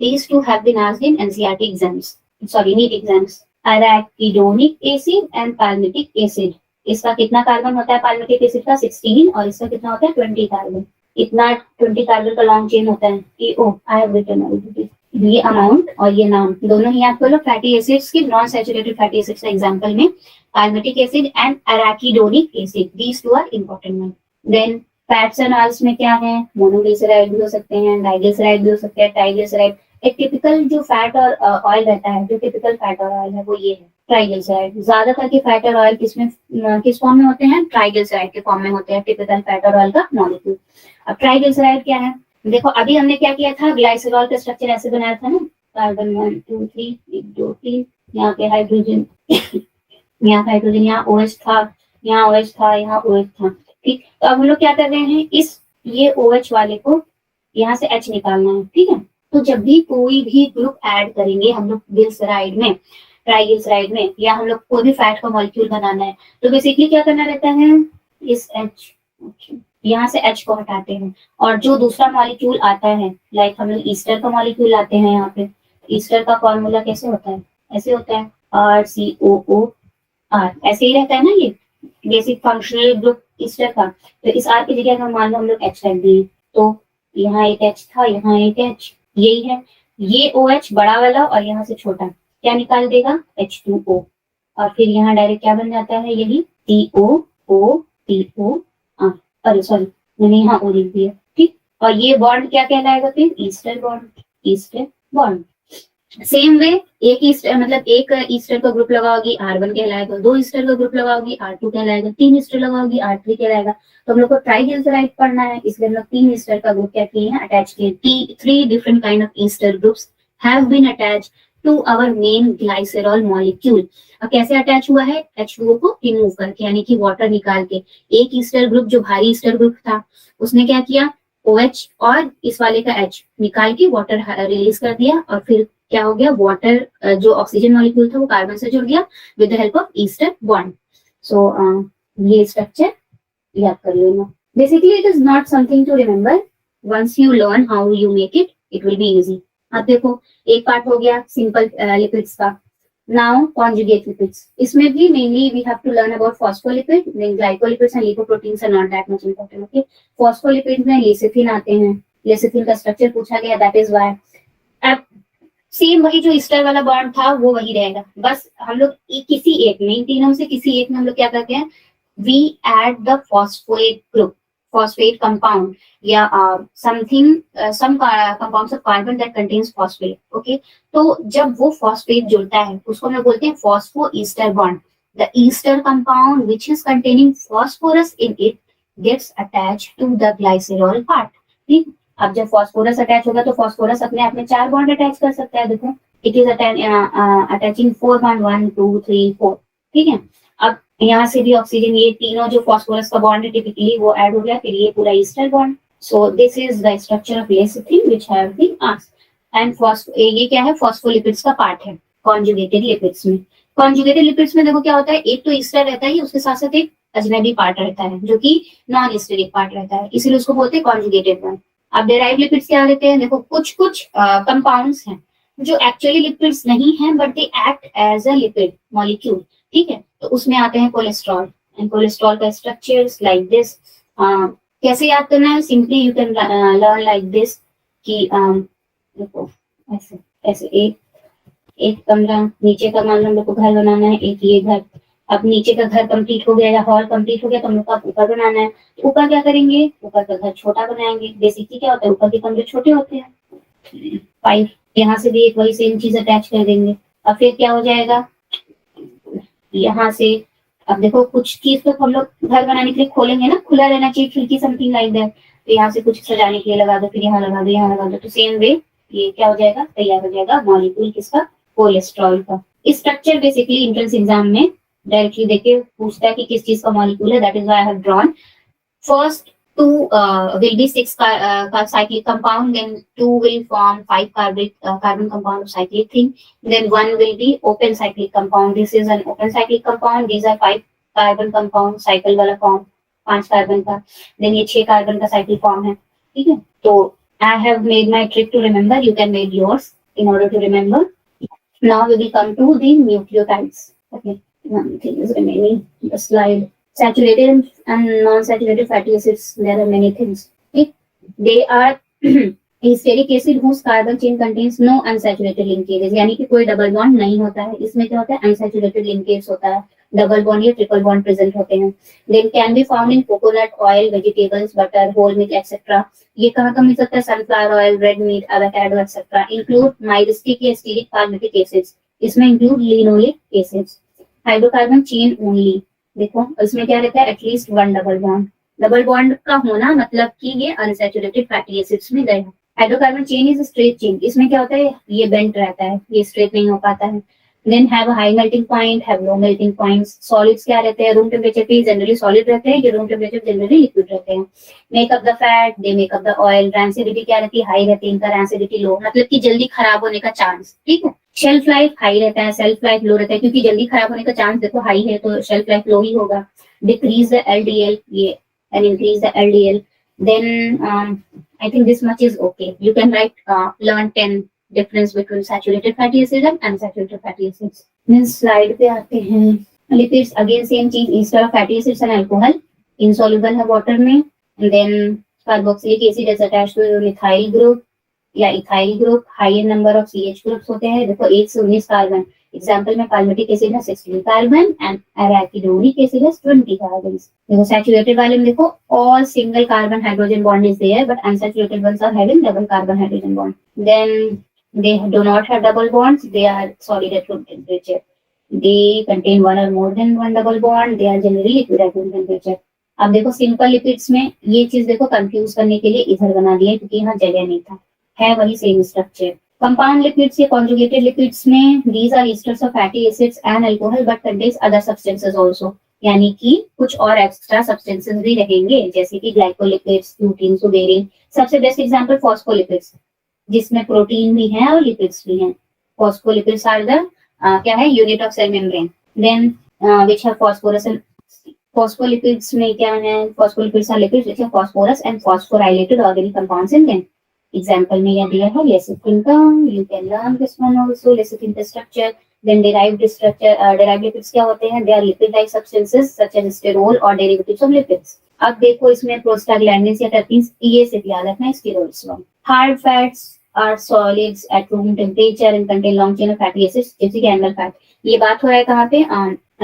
these two have been asked in NCERT exams, sorry NEET exams. Arachidonic acid and palmitic acid. इसका कितना कार्बन होता है पाल्मिटिक एसिड का, 16, और इसका कितना होता है 20 कार्बन. इतना 20 कार्बन का लॉन्ग चेन होता है. I have written already. ये अमाउंट और ये नाम दोनों ही याद कर लो. फैटी एसिड्स के नॉन सैचुरेटेड फैटी एसिड्स का एग्जांपल में palmitic acid and arachidonic acid, these two are important one. Then fats and oils में क्या है, मोनोग्लिसराइड भी हो सकते हैं, डाइग्लिसराइड भी हो सकते हैं, ट्राइग्लिसराइड. एक टिपिकल जो फैट और ऑयल रहता है, जो टिपिकल फैट और ऑयल है वो ये है ट्राइग्लिसराइड. ज्यादातर के फैट और ऑयल किस फॉर्म में होते हैं, ट्राइग्लिसराइड के फॉर्म में होते हैं, टिपिकल फैट और ऑयल का मॉलिक्यूल. अब ट्राइग्लिसराइड क्या है, देखो अभी हमने क्या किया था, ग्लाइसरॉल का स्ट्रक्चर ऐसे बनाया था ना, कार्बन 1 2 3, 1 2 3, यहाँ पे हाइड्रोजन यहाँ हाइड्रोजन, यहाँ OH था, यहाँ OH था, यहाँ OH था. ठीक. तो अब हम लोग क्या कर रहे हैं, इस ये OH वाले को यहाँ से H निकालना है. ठीक है. तो जब भी कोई भी ग्रुप ऐड करेंगे हम लोग ग्लिसराइड में, ट्राइग्लिसराइड में, या हम लोग कोई भी फैट का मॉलिक्यूल बनाना है, तो बेसिकली क्या करना रहता है, इस H यहाँ से H को हटाते हैं, और जो दूसरा मॉलिक्यूल आता है, लाइक हम लोग ईस्टर का मॉलिक्यूल लाते हैं यहाँ पे. ईस्टर का फॉर्मूला कैसे होता है, ऐसे होता है RCOOR. ऐसे ही रहता है ना ये बेसिक फंक्शनल ग्रुप ईस्टर का. तो इस R की जगह मान लो हम लोग H रख दिए, तो यहाँ एक H था, यहाँ एक H, यही है. ये OH बड़ा वाला और यहाँ से छोटा क्या निकाल देगा, H2O. और फिर यहाँ डायरेक्ट क्या बन जाता है, यही TOO. अरे सॉरी मैंने यहाँ O लिख दिया. ठीक. और ये बॉन्ड क्या कहलाएगा फिर, ester bond. Ester bond. Same way एक ईस्टर मतलब एक ईस्टर का ग्रुप लगाओगी R1 कहलाएगा, दो ईस्टर का ग्रुप लगाओगी R2 कहलाएगा, 3 ईस्टर लगाओगी R3 कहलाएगा. तो हम लोग को ट्राइग्लिसराइड पढ़ना है, इसलिए हम लोग 3 ईस्टर का ग्रुप क्या किए हैं, अटैच किए. 3 different kind of ester groups have been attached to our main glycerol molecule. अब कैसे अटैच हुआ है, H2O को रिमूव करके, यानी कि वाटर निकाल के. एक ईस्टर ग्रुप जो भारी ईस्टर ग्रुप था उसने क्या किया, OH और इस वाले का H निकाल के वाटर रिलीज कर दिया, और फिर क्या हो गया, वाटर जो ऑक्सीजन मॉलिक्यूल था वो कार्बन से जुड़ गया with the help of ester bond. So ये स्ट्रक्चर याद कर लेना. Basically it is not something to remember, once you learn how you make it, it will be easy. अब देखो एक पार्ट हो गया सिंपल लिपिड्स का. Now conjugate lipids. इसमें भी mainly we have to learn about phospholipid, then glycolipids and lipoproteins are not that much important. Okay. Phospholipid में lecithin आते हैं, लेसिथिन का स्ट्रक्चर पूछा गया, दैट इज व्हाई. अब सेम वही जो ईस्टर वाला बॉन्ड था वो वही रहेगा, बस हम लोग किसी एक में, इन तीनों से किसी एक में हम लोग क्या करते हैं, we add the phosphate group, phosphate compound, या something some compounds of carbon that contains phosphate. Okay. तो जब वो फॉस्फेट जुड़ता है उसको हम बोलते हैं phospho ester bond. The ester compound which is containing phosphorus in it gets attached to the glycerol part. ठीक. अब जब फॉस्फोरस अटैच होगा तो फॉस्फोरस अपने आप में 4 बॉन्ड अटैच कर सकता है. देखो इट इज अटैचिंग 4 बॉन्ड 1 2 3 4. ठीक है. अब यहाँ से भी ऑक्सीजन, ये तीनों जो फास्फोरस का बॉन्ड है टिपिकली वो ऐड हो गया, फिर ये पूरा ester bond. So this is the structure of lecithin which have been asked. And ये क्या है, फॉस्फोलिपिड्स का पार्ट है कॉन्जुगेटेड लिपिड्स में. कॉन्जुगेटेड लिपिड्स में देखो क्या होता है, एक तो ईस्टर रहता है, उसके साथ साथ एक अजनबी पार्ट रहता है जो कि नॉन ईस्टरिक पार्ट रहता है, इसीलिए उसको बोलते हैं कॉन्जुगेटेड वन. अब डेराइव लिपिड्स क्या रहते हैं, देखो कुछ कुछ कंपाउंड्स हैं जो एक्चुअली लिपिड्स नहीं है but they act as a lipid molecule. ठीक है, तो उसमें आते हैं कोलेस्ट्रॉल. एंड कोलेस्ट्रॉल का स्ट्रक्चर्स लाइक दिस. कैसे याद करना है, simply you can learn like this कि देखो ऐसे ऐसे एक कमरा नीचे का मान लो हम लोग को घर बनाना है, एक ये घर. अब नीचे का घर कंप्लीट हो गया या हॉल कंप्लीट हो गया तो हम लोग को ऊपर बनाना है. तो ऊपर क्या करेंगे, ऊपर का घर छोटा बनाएंगे. बेसिकली क्या होता है, ऊपर के कमरे छोटे होते हैं. पाइप यहाँ से भी एक वही सेम चीज अटैच कर देंगे. अब फिर क्या हो जाएगा, यहाँ से अब देखो कुछ चीज तो हम लोग घर बनाने के लिए खोलेंगे ना, खुला रहना चाहिए खिड़की, समथिंग लाइक दैट. तो यहाँ से कुछ सजाने के लिए लगा दो, फिर यहाँ लगा दो, यहाँ लगा दो. तो सेम वे ये क्या हो जाएगा, तैयार हो जाएगा मॉलिक्यूल किसका, कोलेस्ट्रॉल का. स्ट्रक्चर बेसिकली एंट्रेंस एग्जाम में डायरेक्टली देके पूछता है कि किस चीज का मॉलिक्यूल है. That is why I have drawn. First two will be six cyclic compound, then two will form five carbon compound of cyclic thing. Then one will be open cyclic compound. This is an open cyclic compound. These are five carbon compound cycle वाला form, 5 carbon का. Then ये 6 carbon का cycle form है. ठीक है, तो I have made my trick to remember. You can make yours in order to remember. Now we will come to the nucleotides. Okay, one thing is remaining. The slide. Saturated and non-saturated fatty acids, there are many things. Okay? They are steric acid whose carbon chain contains no unsaturated linkages, यानी कि कोई double bond नहीं होता है. इसमें क्या होता है, अनसैचुरेटेड लिंकेज होता है, डबल बॉन्ड या ट्रिपल बॉन्ड प्रेजेंट होते हैं. Then can be found in coconut oil, vegetables, butter, whole milk etcetera. ये कहाँ कहाँ मिल सकता है, sunflower oil, red meat, avocado etcetera. Include myristic या स्टीरिक पाल्मिटिक एसिड्स, इसमें include linoleic acids. Hydrocarbon chain only, देखो इसमें क्या रहता है, at least one double bond. Double bond का होना मतलब कि ये अनसैचुरेटेड फैटी एसिड्स में गए हैं. Hydrocarbon chain is straight chain, इसमें क्या होता है, ये बेंट रहता है, ये स्ट्रेट नहीं हो पाता है. Then have high melting point, have low melting points. Solids क्या रहते हैं, रूम टेम्परेचर पे जनरली सॉलिड रहते हैं, ये रूम टेम्परेचर जनरली लिक्विड रहते हैं. Make up the fat, they make up the oil. Rancidity क्या रहती है, हाई रहती है, इनका रैंसिडिटी लो, मतलब कि जल्दी खराब होने का चांस. ठीक है, शेल्फ लाइफ हाई रहता है, सेल्फ लाइफ लो रहता है, क्योंकि जल्दी खराब होने का चांस देखो हाई है तो शेल्फ लाइफ लो ही होगा. Decrease the LDL, yeah, and increase the LDL. Then I think this much is okay. You can write learn 10 difference between saturated fatty acids and unsaturated fatty acids. Then slide पे आते हैं. Lipids again same चीज, ester of fatty acids and alcohol, insoluble है water में. And then carboxylic acid is attached to methyl group या ethyl group. Higher number of CH groups होते हैं, देखो 1 से 19 कार्बन. एग्जाम्पल में पाल्मिटिक एसिड है 16 कार्बन एंड एराकिडोनिक एसिड है 20 कार्बन. देखो सैचुरेटेड वाले में देखो all single carbon hydrogen bond is there but unsaturated ones are having double carbon hydrogen bond. Then they do not have double bonds, they are solid at room temperature. They contain one or more than one double bond, they are generally liquid at room temperature. अब देखो simple lipids में ये चीज देखो confuse करने के लिए इधर बना दिया क्योंकि यहाँ जगह नहीं था, है वही सेम स्ट्रक्चर. कंपाउंड लिपिड्स या कॉन्जुगेटेड लिपिड्स में these are esters of fatty acids and alcohol but contains other substances also, यानी कि कुछ और एक्स्ट्रा सब्सटेंसेस भी रहेंगे जैसे कि ग्लाइकोलिपिड्स, ग्लूटीन, सुबेरिन. सबसे बेस्ट एग्जांपल फॉस्फोलिपिड्स जिसमें प्रोटीन भी है और लिपिड्स भी हैं. फॉस्फोलिपिड्स आर द क्या है, unit of cell membrane. Then which have phosphorus and phospholipids में क्या है, phospholipids are lipids which have phosphorus and phosphorylated organic compounds in them. Example में यह दिया है lecithin का, you can learn this one also. lecithin का structure, then derived structure. derived lipids क्या होते हैं, they are lipid-like substances such as sterol or derivatives of lipids. अब देखो इसमें prostaglandins या terpenes, ये सिर्फ याद रखना, steroids. Hard fats are solids at room temperature and contain long chain of fatty acids जैसे कि animal fat. ये बात हो रहा है कहाँ पे,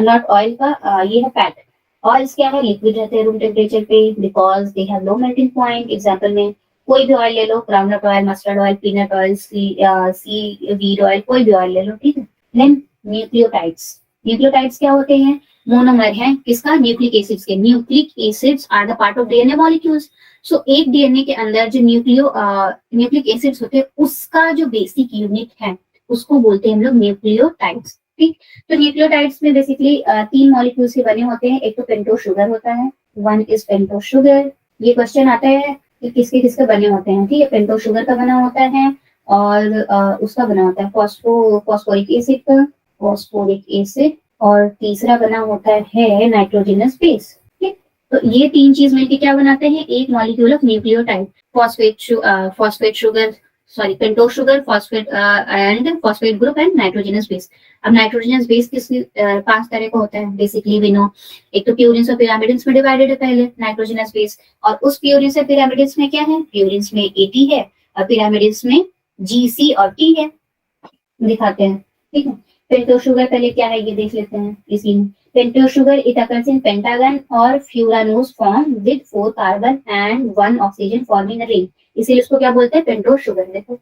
not oil का, ये है fat. ऑयल्स क्या है, लिक्विड रहते हैं रूम टेम्परेचर पे because they have low melting point. Example में कोई भी ऑयल ले लो, groundnut oil, mustard oil, peanut oil, seaweed oil, कोई भी ऑयल ले लो. ठीक है. Then nucleotides. न्यूक्लियोटाइड्स क्या होते हैं, मोनोमर हैं किसका, न्यूक्लिक एसिड्स के. Nucleic acids are the part of DNA molecules. So एक डीएनए के अंदर जो न्यूक्लिक एसिड्स होते हैं उसका जो बेसिक यूनिट है उसको बोलते हैं हम लोग न्यूक्लियोटाइड्स. ठीक, तो न्यूक्लियोटाइड्स में बेसिकली 3 मॉलिक्यूल्स के बने होते हैं। एक तो पेंटोस शुगर होता है, वन इज पेंटोस शुगर। ये क्वेश्चन आता है कि किसके किसके बने होते हैं। ठीक है, पेंटोस शुगर का बना होता है और उसका बना होता है फॉस्फोरिक एसिड का, फॉस्फोरिक एसिड, और तीसरा बना होता है नाइट्रोजनस बेस। ठीक, तो ये 3 चीज मिलकर क्या बनाते हैं, एक molecule of nucleotide. Phosphate sugar, sorry pentose sugar, phosphate and phosphate group and nitrogenous base. अब नाइट्रोजनस बेस किस 5 तरह का होता है बेसिकली वी नो। एक तो प्यूरिन्स और पिरामिड्स में डिवाइडेड है पहले नाइट्रोजनस बेस, और उस प्यूरिन्स और पिरामिड्स में क्या है, प्यूरिन्स में AT है और पिरामिड्स में GC और T है, दिखाते हैं। ठीक है, पेंटोस शुगर पहले क्या है ये देख लेते हैं। इसी में pentose sugar it occurs in pentagon और furanose form with 4 carbon and 1 oxygen forming ring, इसीलिए इसको क्या बोलते हैं, पेंटोस शुगर। देखो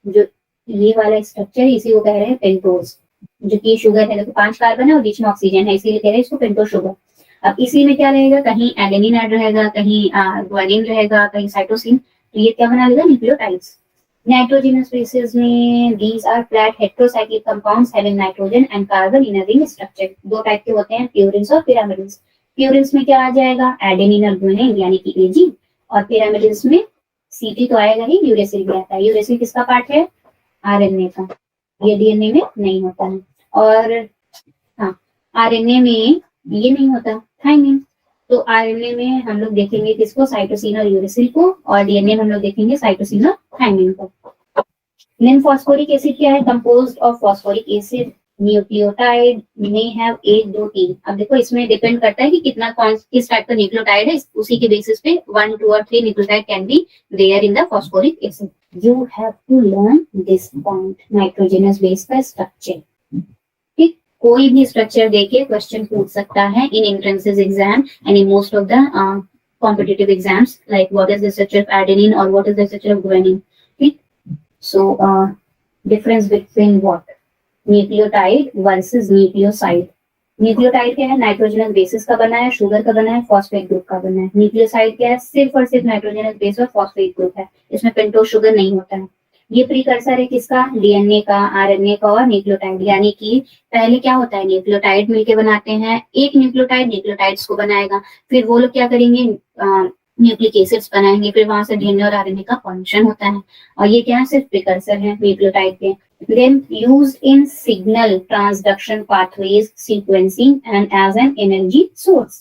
जो ये वाला स्ट्रक्चर है इसी को कह रहे हैं पेंटोस, जो कि शुगर है, देखो 5 कार्बन है और बीच में ऑक्सीजन है, इसीलिए कह रहे हैं इसको पेंटोस शुगर। अब इसी में क्या रहेगा, कहीं एडेनिन ऐड रहेगा, कहीं ग्वानिन रहेगा, कहीं साइटोसिन, तो ये क्या बना लेगा, न्यूक्लियोटाइड्स। नाइट्रोजनस बेसेस में these are flat heterocyclic compounds having nitrogen and carbon in a ring structure। 2 type के होते हैं, प्यूरिन्स और पिरामिड्स। प्यूरिन्स में क्या आ जाएगा, एडेनिन और गुआनिन यानी कि AG, और पिरामिड्स में CT तो आएगा ही, यूरेसिल भी आता है। यूरेसिल किसका पार्ट है, RNA का, ये DNA में नहीं होता है। और हाँ, RNA में ये नहीं होता, थाइमिन। तो RNA में हम लोग देखेंगे किसको, साइटोसिन और यूरेसिल को, और DNA में हम लोग देखेंगे साइटोसिन और थाइमिन को। देन फॉस्फोरिक एसिड क्या है, composed of phosphoric acid. Nucleotide में हैव 1 2 3। अब देखो इसमें डिपेंड करता है कि कितना किस टाइप का न्यूक्लियोटाइड है, उसी के बेसिस पे 1 2 और 3 nucleotide can be there in the phosphoric acid. You have to learn this point, nitrogenous base का स्ट्रक्चर। ठीक, कोई भी स्ट्रक्चर देके क्वेश्चन पूछ सकता है in entrances exam and in most of the competitive exams, like what is the structure of adenine और what is the structure of guanine. ठीक, so difference between what, nucleotide versus nucleoside. Nucleotide क्या है, nitrogenous bases का बना है, sugar का बना है, फॉस्फेट ग्रुप का बना है। न्यूक्लियोसाइड क्या है, सिर्फ और सिर्फ नाइट्रोजनस बेस और फॉस्फेट ग्रुप है, इसमें पेंटोस शुगर नहीं होता है। ये प्रीकर्सर है किसका, DNA का, RNA का और न्यूक्लियोटाइड। यानी कि पहले क्या होता है, न्यूक्लियोटाइड मिलके बनाते हैं, एक न्यूक्लियोटाइड न्यूक्लियोटाइड्स को बनाएगा, फिर वो लोग क्या करेंगे, न्यूक्लिक एसिड्स बनाएंगे, फिर वहां से DNA और RNA का फॉर्मेशन होता है, और ये क्या है, सिर्फ प्रीकर्सर है न्यूक्लियोटाइड के। Then used in signal transduction pathways sequencing and as an energy source।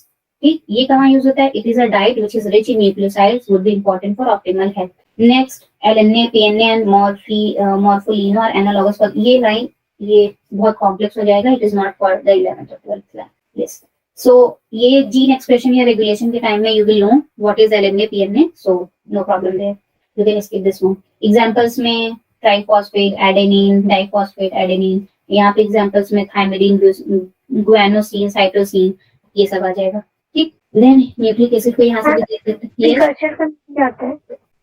ठीक, ये कहाँ यूज होता है, it is a diet which is rich in nucleosides would be important for optimal health। Next, LNA, PNA and morpholino are analogous for, ये line ये बहुत complex हो जाएगा, it is not for the 11th or 12th class। Yes, so ये gene expression या regulation के time में you will know what is LNA, PNA, so no problem there, you can skip this one। Examples में triphosphate adenine, diphosphate adenine, यहाँ पे examples में थाइमिडिन, guanosine, cytosine, ये सब आ जाएगा। ठीक, देन न्यूक्लिक एसिड को यहाँ से भी देख लेते हैं। प्रीकर्सर का क्या होता है,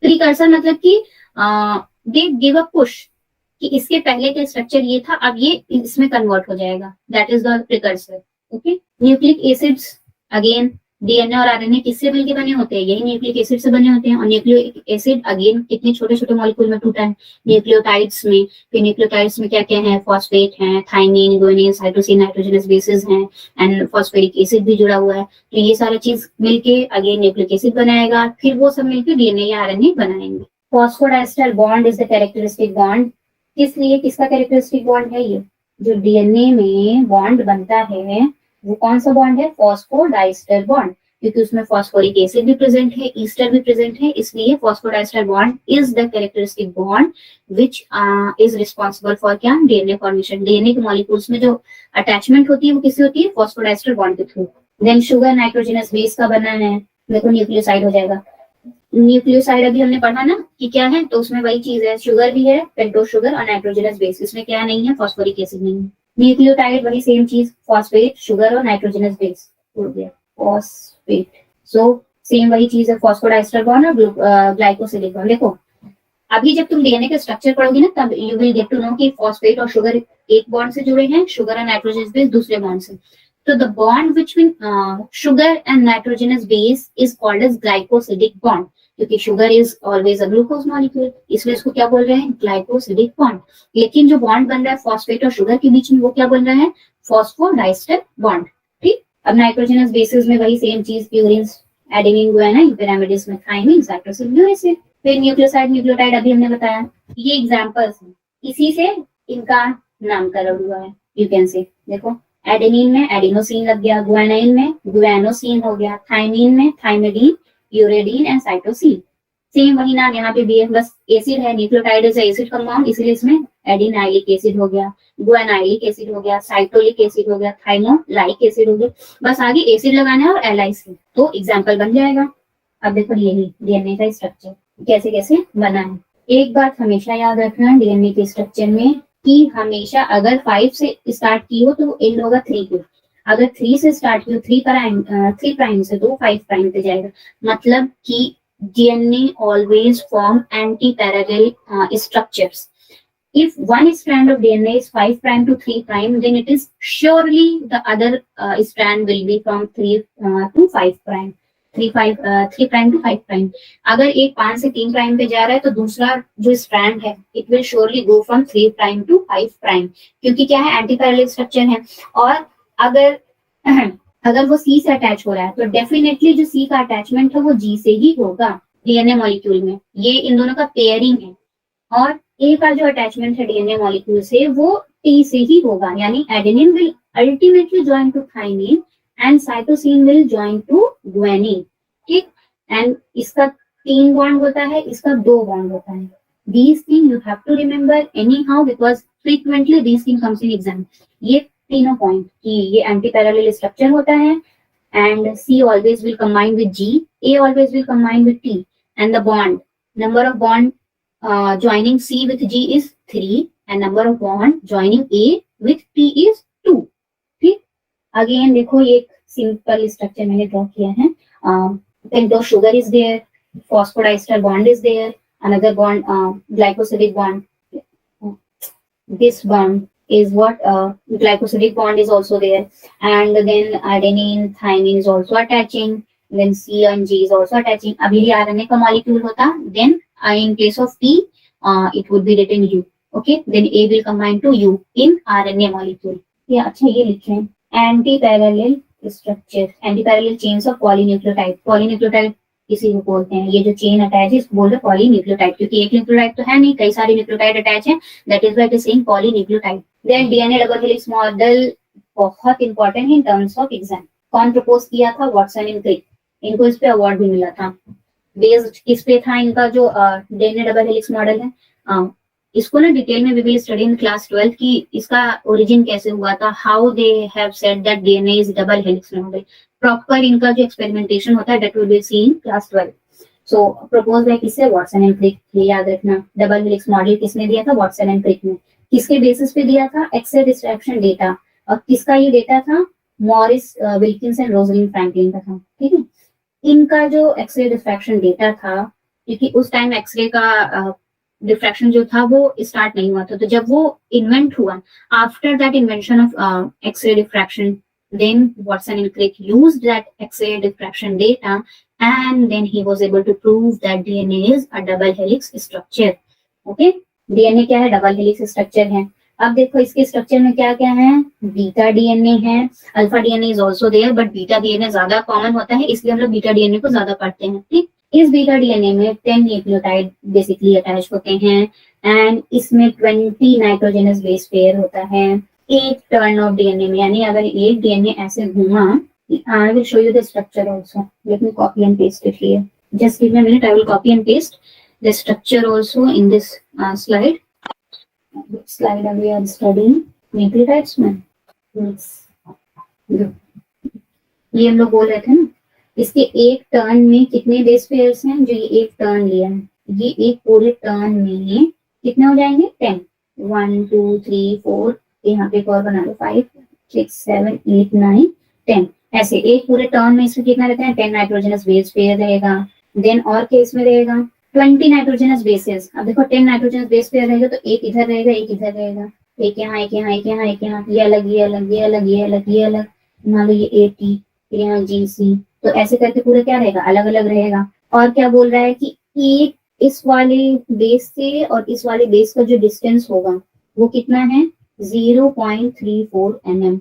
प्रीकर्सर मतलब कि दे गिव अ पुश, कि इसके पहले का स्ट्रक्चर ये था, अब ये इसमें कन्वर्ट हो जाएगा, that is the precursor. Okay, nucleic acids again DNA और RNA किससे मिलके बने होते हैं, यही न्यूक्लिक एसिड से बने होते हैं। और न्यूक्लिक एसिड अगेन कितने छोटे छोटे मॉलिक्यूल में टूटा है, न्यूक्लियोटाइड्स में। फिर न्यूक्लियोटाइड्स में क्या क्या है, फॉस्फेट है, thymine, guanine, cytosine, nitrogenous bases हैं, एंड फॉस्फेरिक एसिड भी जुड़ा हुआ है। तो ये सारा चीज मिलके अगेन न्यूक्लिक एसिड बनाएगा, फिर वो सब मिलके DNA या RNA बनाएंगे। Phosphodiester bond is the characteristic bond. किस लिए, किसका कैरेक्टरिस्टिक बॉन्ड है ये, जो DNA में बॉन्ड बनता है वो कौन सा बॉन्ड है, फॉस्फोडाइस्टर बॉन्ड, क्योंकि उसमें फॉस्फोरिक एसिड भी प्रेजेंट है, ईस्टर भी प्रेजेंट है, इसलिए phosphodiester bond is the characteristic bond which is responsible for क्या, DNA फॉर्मेशन। DNA के मॉलिक्यूल्स में जो अटैचमेंट होती है वो किससे होती है, फॉस्फोडाइस्टर बॉन्ड के through. Then sugar nitrogenous base का बना है, देखो न्यूक्लियोसाइड हो जाएगा। न्यूक्लियोसाइड अभी हमने पढ़ा ना कि क्या है, तो उसमें वही चीज है, शुगर भी है, पेंटोस शुगर और नाइट्रोजनस बेस, इसमें क्या नहीं है, फॉस्फोरिक एसिड नहीं है। न्यूक्लियोटाइड वही सेम चीज, फॉस्फेट, शुगर और नाइट्रोजनस बेस हो गया, फॉस्फेट। सो सेम वही चीज है, फॉस्फोडाइस्टर बॉन्ड और ग्लाइकोसिलिक बॉन्ड। देखो अभी जब तुम DNA का स्ट्रक्चर पढ़ोगे ना, तब you will get to know कि फॉस्फेट और शुगर एक बॉन्ड से जुड़े हैं, शुगर और नाइट्रोजनस बेस दूसरे बॉन्ड से। तो the bond between sugar and nitrogenous base is called as glycosidic bond. क्योंकि sugar is always a glucose molecule, इसलिए इसको क्या बोल रहे हैं, ग्लाइकोसिडिक बॉन्ड। लेकिन जो बॉन्ड बन रहा है फॉस्फेट और शुगर के बीच में वो क्या बन रहा है, फॉस्फोडाइस्टर बॉन्ड। ठीक, अब नाइट्रोजनस बेसिस में वही सेम चीज, प्यूरिन, एडेनिन, गुआनिन, पिरामिड्स में थाइमिन, साइटोसिन, यूरेसिल। फिर न्यूक्लियोसाइड, न्यूक्लियोटाइड अभी हमने बताया, ये एग्जांपल्स हैं, इसी से इनका नामकरण हुआ है। यू कैन से देखो, एडेनिन में एडिनोसिन लग गया, गुआनिन में गुआनोसिन हो गया, थाइमिन में थाइमिडीन, यूरेडिन एंड साइटोसिन। सेम वही नाम यहाँ पे भी है, बस एसिड है, न्यूक्लियोटाइड इज एसिड कंपाउंड, इसलिए इसमें एडिनाइलिक एसिड हो गया, गुआनाइलिक एसिड हो गया, साइटोलिक एसिड हो गया, थाइमोलाइक एसिड हो गया। बस आगे एसिड लगाना है और एलाइसिन, तो एग्जाम्पल बन जाएगा। अब देखो यही डीएनए का स्ट्रक्चर कैसे कैसे बना है। एक बात हमेशा याद रखना डीएनए के स्ट्रक्चर में कि हमेशा अगर 5 से स्टार्ट की हो तो एंड होगा 3 पे, अगर 3 से स्टार्ट की हो 3 प्राइम से तो 5 प्राइम पे जाएगा। मतलब कि DNA always form anti-parallel structures. If one strand of DNA is 5 prime to 3 prime, then it is surely the other strand will be from 3 to 5 prime. 3 prime to 5 prime. अगर एक 5 से 3 prime पे जा रहा है तो दूसरा जो स्ट्रैंड है it will surely go from 3 prime to 5 prime, क्योंकि क्या है, एंटी पैरेलल स्ट्रक्चर है। और अगर अगर वो सी से अटैच हो रहा है तो डेफिनेटली जो सी का अटैचमेंट है वो जी से ही होगा डीएनए मॉलिक्यूल में। ये इन दोनों का पेयरिंग है। और ए का जो अटैचमेंट है डीएनए मॉलिक्यूल से वो टी से ही होगा, यानी adenine will ultimately join to thymine and cytosine will join to guanine. ठीक, एंड इसका 3 बॉन्ड होता है, इसका 2 बॉन्ड होता है। These things you have to remember anyhow because frequently these things comes in exam. ये तीनों पॉइंट कि ये एंटी पैरेलल स्ट्रक्चर होता है and C always will combine with G, A always will combine with T, and the bond number of bond joining C with G is 3 and number of bond joining A with T is 2. ठीक, again देखो ये एक simple structure मैंने draw किया है। Pentose sugar is there, phosphodiester bond is there, another bond, glycosidic bond. This bond is what glycosidic bond is also there, and then adenine, thymine is also attaching. Then C and G is also attaching. अभी ये RNA का molecule होता, then in place of T, it would be written U. Okay, then A will combine to U in RNA molecule. ये अच्छा ये लिखे हैं anti-parallel structure, anti-parallel chains of polynucleotide. Polynucleotide इसी को बोलते हैं, ये जो चेन अटैच है इसको बोलते हैं पॉलीन्यूक्लियोटाइड, क्योंकि एक न्यूक्लियोटाइड तो है नहीं, कई सारे न्यूक्लियोटाइड अटैच हैं, that is why it is saying polynucleotide. Then DNA double helix model बहुत इंपॉर्टेंट है इन टर्म्स ऑफ एग्जाम। कौन प्रपोज किया था, वाटसन एंड क्रिक, इनको इस पे अवार्ड भी मिला था। बेस्ड किस पे था इनका जो डीएनए डबल हेलिक्स मॉडल है, इसको ना डिटेल में we will study in class 12 कि इसका ओरिजिन कैसे हुआ था, how they have said that DNA is double helix model. Proper इनका जो एक्सपेरिमेंटेशन होता है that will be seen class 12। So propose है किससे, वाटसन एंड क्रिक। ये याद रखना, डबल हेलिक्स मॉडल किसने दिया था, वाटसन एंड क्रिक ने। किसके बेसिस पे दिया था, एक्स-रे डिफ्रैक्शन डेटा। और किसका ये डेटा था, Morris Wilkins and Rosalind Franklin का था। ठीक है, इनका जो एक्स-रे डिफ्रैक्शन डेटा था, क्योंकि उस टाइम एक्सरे का डिफ्रैक्शन जो था वो स्टार्ट नहीं हुआ था, तो जब वो इन्वेंट हुआ, after that invention of X ray diffraction, then Watson and Crick used that X-ray diffraction data and then he was able to prove that DNA is a double helix structure. Okay, DNA क्या है, double helix structure है। अब देखो इसके structure में क्या क्या है, बीटा डीएनए है, alpha DNA is also there, but beta DNA ज्यादा कॉमन होता है इसलिए हम लोग बीटा डीएनए को ज्यादा पढ़ते हैं। ठीक, इस बीटा डीएनए में 10 न्यूक्लियोटाइड बेसिकली अटैच होते हैं एंड इसमें 20 नाइट्रोजनस बेस पेयर होता है एक टर्न ऑफ डीएनए में, यानी अगर एक डीएनए ऐसे घूमा, I will show you the structure also, let me copy and paste it here, just give me a minute, I will copy and paste the structure also in this slide. Slide we are studying nucleotides में। ये हम लोग बोल रहे थे ना, इसके एक टर्न में कितने बेस पेयर्स हैं, जो ये एक टर्न लिया है, ये एक पूरे टर्न में कितने हो जाएंगे, 10, 1 2 3 4, यहाँ पे एक और बना लो, 5 6 7 8 9 10, ऐसे एक पूरे टर्न में इसमें कितना रहता है, 10 नाइट्रोजनस बेस पेयर रहेगा। देन और केस में रहेगा 20 नाइट्रोजनस बेसेस। अब देखो 10 नाइट्रोजनस बेस पेयर रहेगा तो एक इधर रहेगा, एक इधर रहेगा, एक यहाँ, एक यहाँ, एक यहाँ, एक यहाँ, ये अलग, ये अलग, ये अलग, ये अलग, ये अलग, मान लो ये AT, फिर यहाँ GC, तो ऐसे करके पूरा क्या रहेगा, अलग अलग रहेगा। और क्या बोल रहा है कि एक इस वाले बेस से और इस वाले बेस का जो डिस्टेंस होगा वो कितना है 0.34 mm।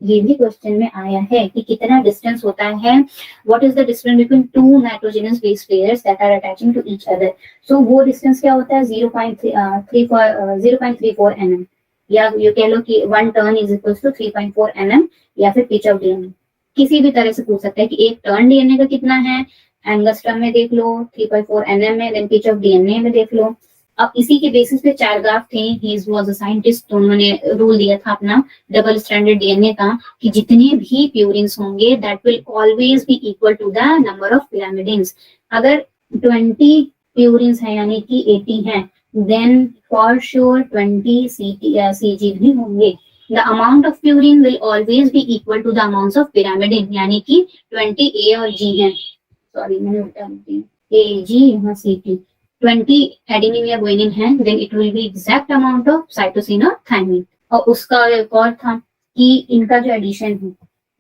ये भी क्वेश्चन में आया है कि कितना डिस्टेंस होता है, what is the distance between two nitrogenous base pairs that are attaching to each other. So वो डिस्टेंस क्या होता है 0.34 mm, या यू कह लो कि one turn is equal to 3.4 mm, या फिर पिच ऑफ डीएनए। किसी भी तरह से पूछ सकता है कि एक टर्न डीएनए का कितना है, एंगस्ट्रम में देख लो, 3.4 mm में, देन पिच ऑफ डीएनए में देख लो। अब इसी के बेसिस पे चार ग्राफ थे, ही वाज अ साइंटिस्ट, तो उन्होंने रूल दिया था अपना डबल स्टैंडर्ड डीएनए का कि जितने भी प्यूरिन्स होंगे that will always be equal to the number of pyrimidines. अगर 20 प्यूरिन्स है यानी कि 80 हैं, देन फॉर श्योर 20 सीजी भी होंगे। The amount of purine will always be equal to the amount of pyrimidine, यानी कि 20 ए और जी है, सॉरी मैंने उल्टा लिख दिया, ए जी यहाँ सी टी, 20 एडेनिन या गुआनिन है, then it will be exact amount of cytosine और थायमिन। और उसका एक और था कि इनका जो एडिशन है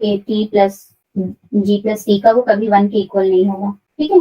A T plus G plus C का, वो कभी 1 के इक्वल नहीं होगा, ठीक है,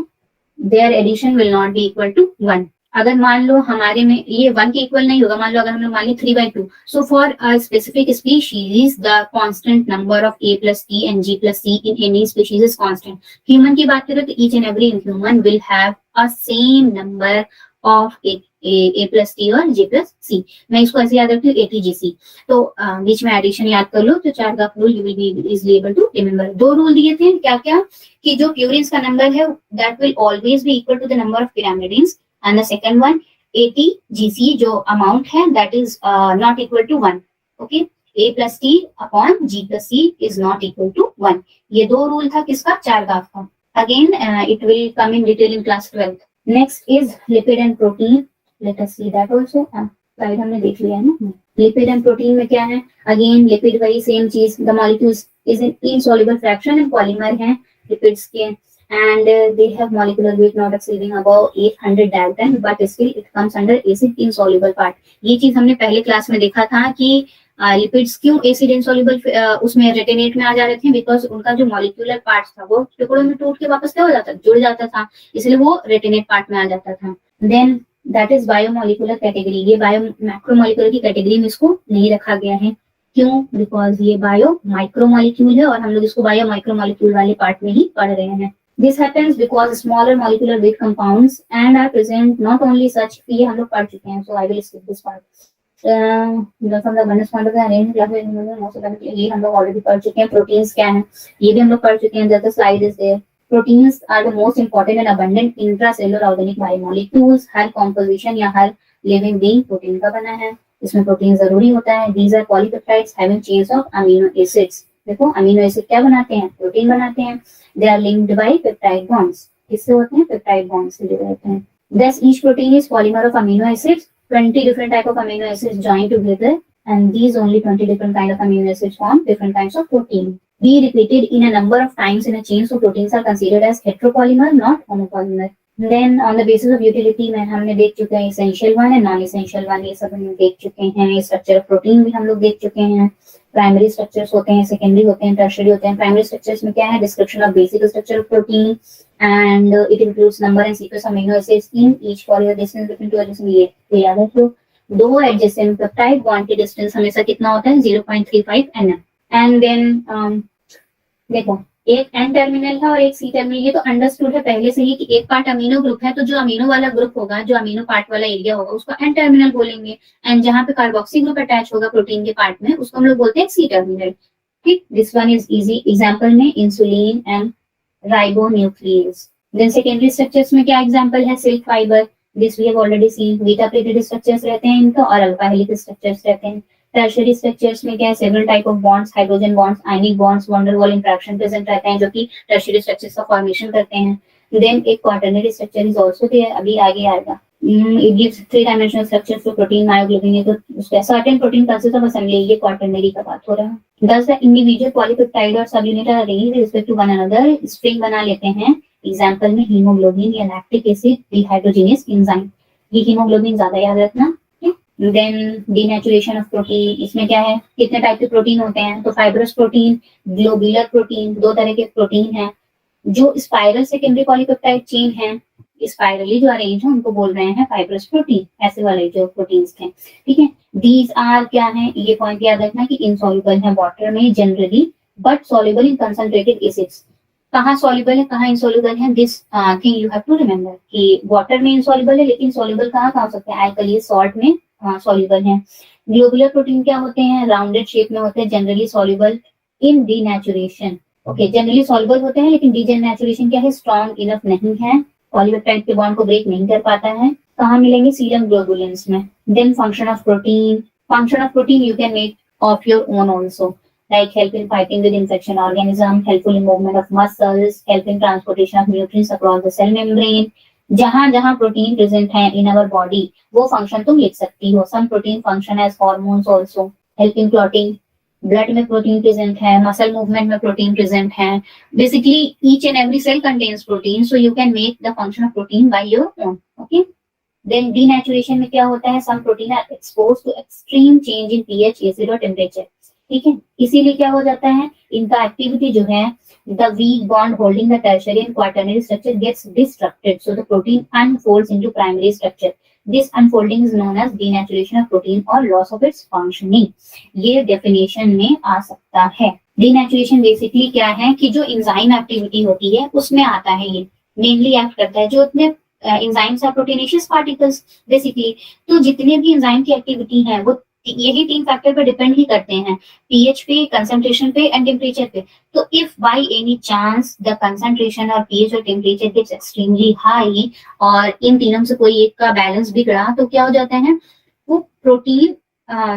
their addition will not be equal to 1। अगर मान लो हमारे में ये 1 के इक्वल नहीं होगा, मान लो अगर हम लोग मान ली 3/2, so for a specific species the constant number of A plus T and G plus C in any species is constant. Human की बात करें तो each and every human will have a same number of A plus T और G plus सी। मैं इसको ऐसे याद रखती हूँ ए टी जी सी, तो बीच में एडिशन याद कर लो, तो चार का rule you will be easily able to remember. दो रूल दिए थे, क्या क्या, कि जो प्यूरिन्स का नंबर है that will always be equal to the number of pyrimidines, and the second one ATGC जो amount है that is not equal to 1, okay, A plus T upon G plus C is not equal to 1। ये दो rule था किसका, चार गाफ का। Again it will come in detail in class 12th। Next is lipid and protein, let us see that also। Slide हमने देख लिया है ना। लिपिड एंड प्रोटीन में क्या है, अगेन लिपिड वही सेम चीज, the molecules is in insoluble fraction and polymer है लिपिड्स के, and they have molecular weight not exceeding above 800 Dalton, but still it comes under acid insoluble part। ये चीज हमने पहले क्लास में देखा था कि लिपिड्स क्यों एसिड इंसॉल्युबल उसमें रेटिनेट में आ जा रहे थे, बिकॉज उनका जो मॉलिक्यूलर पार्ट था वो टुकड़ों में टूट के वापस क्या हो जाता, जुड़ जाता था, इसलिए वो रेटिनेट पार्ट में आ जाता था। Then that is biomolecular category, ये बायो मैक्रोमोलिकुलर की कैटेगरी में इसको नहीं रखा गया है, क्यों, बिकॉज ये बायो माइक्रोमोलिक्यूल है और हम लोग इसको बायो माइक्रोमोलिक्यूल वाले पार्ट में ही पढ़ रहे हैं। This happens because smaller molecular weight compounds and are present not only such, ये हम लोग पढ़ चुके हैं, so I will skip this part। from the abundance point of the arrangement ये हम लोग ऑलरेडी पढ़ चुके हैं। प्रोटीन्स क्या है ये भी हम लोग पढ़ चुके हैं, जैसे slide is there. Proteins are the most important and abundant intracellular organic biomolecules, हर कॉम्पोजिशन या हर लिविंग बीइंग प्रोटीन का बना है, इसमें प्रोटीन जरूरी होता है। These are polypeptides having chains of amino acids, देखो अमीनो एसिड क्या बनाते हैं, प्रोटीन बनाते हैं। They are linked by peptide bonds, किससे होते हैं, पेप्टाइड बॉन्ड से जुड़े होते हैं। Thus each protein is polymer of amino acids, 20 different type of amino acids joined together, and these only 20 different kind of amino acids form different kinds of protein, be repeated in a number of times in a chain, so proteins are considered as heteropolymer not homopolymer। Then on the basis of utility में हमने देख चुके हैं essential one and non essential one, ये सब हम देख चुके हैं। स्ट्रक्चर ऑफ प्रोटीन भी हम लोग देख चुके हैं। प्राइमरी स्ट्रक्चर्स होते हैं, सेकेंडरी होते हैं, टर्शियरी होते हैं। प्राइमरी स्ट्रक्चर्स में क्या है, description of basic structure of protein and it includes number and sequence amino acids in each for your distance between two adjacent, ये याद रखो। दो एडजेसेंट पेप्टाइड बॉन्ड की डिस्टेंस हमेशा कितना होता है, 0.35 nm। एंड देन देखो एक एन टर्मिनल है और एक सी टर्मिनल, ये तो अंडरस्टूड है पहले से ही कि एक पार्ट अमीनो ग्रुप है, तो जो अमीनो वाला ग्रुप होगा, जो अमीनो पार्ट वाला एरिया होगा उसको एन टर्मिनल बोलेंगे, एंड जहां पे कार्बोक्सी ग्रुप अटैच होगा प्रोटीन के पार्ट में उसको हम लोग बोलते हैं सी टर्मिनल। ठीक, this one is easy. Example में insulin and ribonuclease. Then secondary structures में क्या एग्जांपल है, silk fibre, this we have already seen. Beta pleated structures रहते हैं इनका और अल्फा हेलिकल स्ट्रक्चर्स रहते हैं। टर्शियरी स्ट्रक्चर्स में क्या है, several type of bonds, hydrogen bonds, ionic bonds, van der Waals interaction present रहते हैं जो कि टर्शियरी स्ट्रक्चर्स का फॉर्मेशन करते हैं। देन एक quaternary structure is also there, अभी आगे आएगा। It gives three dimensional structures for protein, myoglobin, ये तो उसका certain protein consist of assembly, ये क्वाटरनरी का बात हो रहा है। Thus the individual polypeptide और subunit are arranged with respect to one another, string बना लेते हैं। एग्जांपल में हीमोग्लोबिन या लैक्टिक एसिड डिहाइड्रोजिनेज एंजाइम, ये हीमोग्लोबिन ज्यादा याद रखना। देन डीनेचुरेशन ऑफ प्रोटीन, इसमें क्या है, कितने टाइप के प्रोटीन होते हैं, तो फाइब्रस प्रोटीन, ग्लोबुलर प्रोटीन, दो तरह के प्रोटीन हैं। जो स्पाइरल सेकेंडरी पॉलीपेप्टाइड चेन है, स्पाइरली जो अरेंज है उनको बोल रहे हैं फाइब्रस प्रोटीन, ऐसे वाले जो प्रोटीन्स हैं, ठीक है। दीज आर क्या है, ये पॉइंट याद रखना कि इनसॉल्युबल है वाटर में generally, but soluble in concentrated acids. कहाँ सॉल्युबल है कहाँ इनसॉल्युबल है, this thing you have to remember कि वाटर में इनसॉल्युबल है, लेकिन सॉल्युबल कहाँ कहाँ हो सकते हैं, अल्कली सॉल्ट में सॉल्युबल है। ग्लोबुलर प्रोटीन क्या होते हैं, राउंडेड शेप में होते हैं, generally soluble in denaturation. Okay, generally soluble होते हैं, लेकिन डीनेचुरेशन क्या है, स्ट्रॉन्ग इनफ नहीं है, पॉलीपेप्टाइड के बॉन्ड को ब्रेक नहीं कर पाता है। कहाँ मिलेंगे, सीरम ग्लोबुलिन्स में। Then function of protein you can make of your own also, like help in fighting with infection organism, helpful in movement of muscles, help in transportation of nutrients across the cell membrane। जहां जहां protein present है in our body वो function तुम लिख सकती हो। Some protein function as hormones also, help in clotting, blood में protein present है, मसल मूवमेंट में प्रोटीन प्रेजेंट है। Basically each and every cell contains protein, so you can make the function of protein by your own. Okay, then denaturation में क्या होता है, some protein are exposed to extreme change in pH, acid और temperature, ठीक है। इसीलिए क्या हो जाता है, इनका एक्टिविटी जो है, the weak bond holding the tertiary and quaternary structure gets destructed, so the protein unfolds into primary structure. This unfolding is known as denaturation of protein और लॉस ऑफ इट्स फंक्शनिंग। ये definition में आ सकता है। Denaturation basically क्या है कि जो एंजाइम एक्टिविटी होती है उसमें आता है, ये मेनली एक्ट करता है जो इतने enzymes are proteinaceous particles basically. तो जितने भी एंजाइम की एक्टिविटी है वो यही 3 फैक्टर पे डिपेंड ही करते हैं, पीएच पे, कंसंट्रेशन पे एंड टेम्परेचर पे। तो if by any chance the concentration और पीएच और टेम्परेचर गेट्स एक्सट्रीमली हाई और इन तीनों से कोई एक का बैलेंस बिगड़ा तो क्या हो जाता है, वो प्रोटीन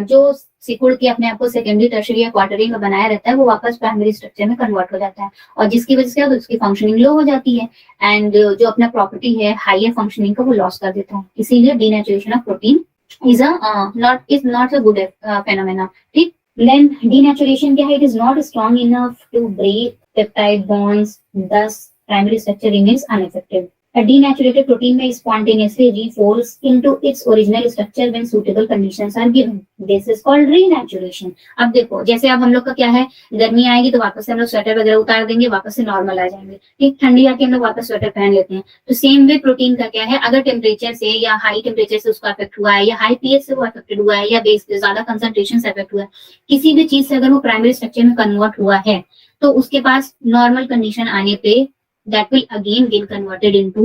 जो सिकुड़ के अपने आप को सेकेंडरी, टर्शियरी या क्वार्टरी में बनाया रहता है वो वापस प्राइमरी स्ट्रक्चर में कन्वर्ट हो जाता है, और जिसकी वजह से क्या, उसकी फंक्शनिंग लो हो जाती है एंड जो अपना प्रॉपर्टी है हायर फंक्शनिंग का वो लॉस कर देता है। इसीलिए denaturation of protein is not a good phenomena, ठीक। Then denaturation क्या है, it is not strong enough to break peptide bonds, thus primary structure remains unaffected. A denaturated protein may spontaneously refolds into its original structure when suitable conditions are given. This is called renaturation. अब देखो, जैसे अब हम लोग का क्या है, गर्मी आएगी तो वापस से हम लोग स्वेटर वगैरह उतार देंगे, वापस से नॉर्मल आ जाएंगे, ठीक। ठंडी आके हम लोग वापस स्वेटर पहन लेते हैं। तो सेम वे प्रोटीन का क्या है, अगर टेम्परेचर से या हाई टेम्परेचर से उसका अफेक्ट हुआ है, या हाई पीएच से वो अफेक्टेड हुआ है, या बेस ज्यादा कंसंट्रेशन से अफेक्ट हुआ है, किसी भी चीज से अगर वो प्राइमरी स्ट्रक्चर में कन्वर्ट हुआ है तो उसके पास नॉर्मल कंडीशन आने पे that will again get converted into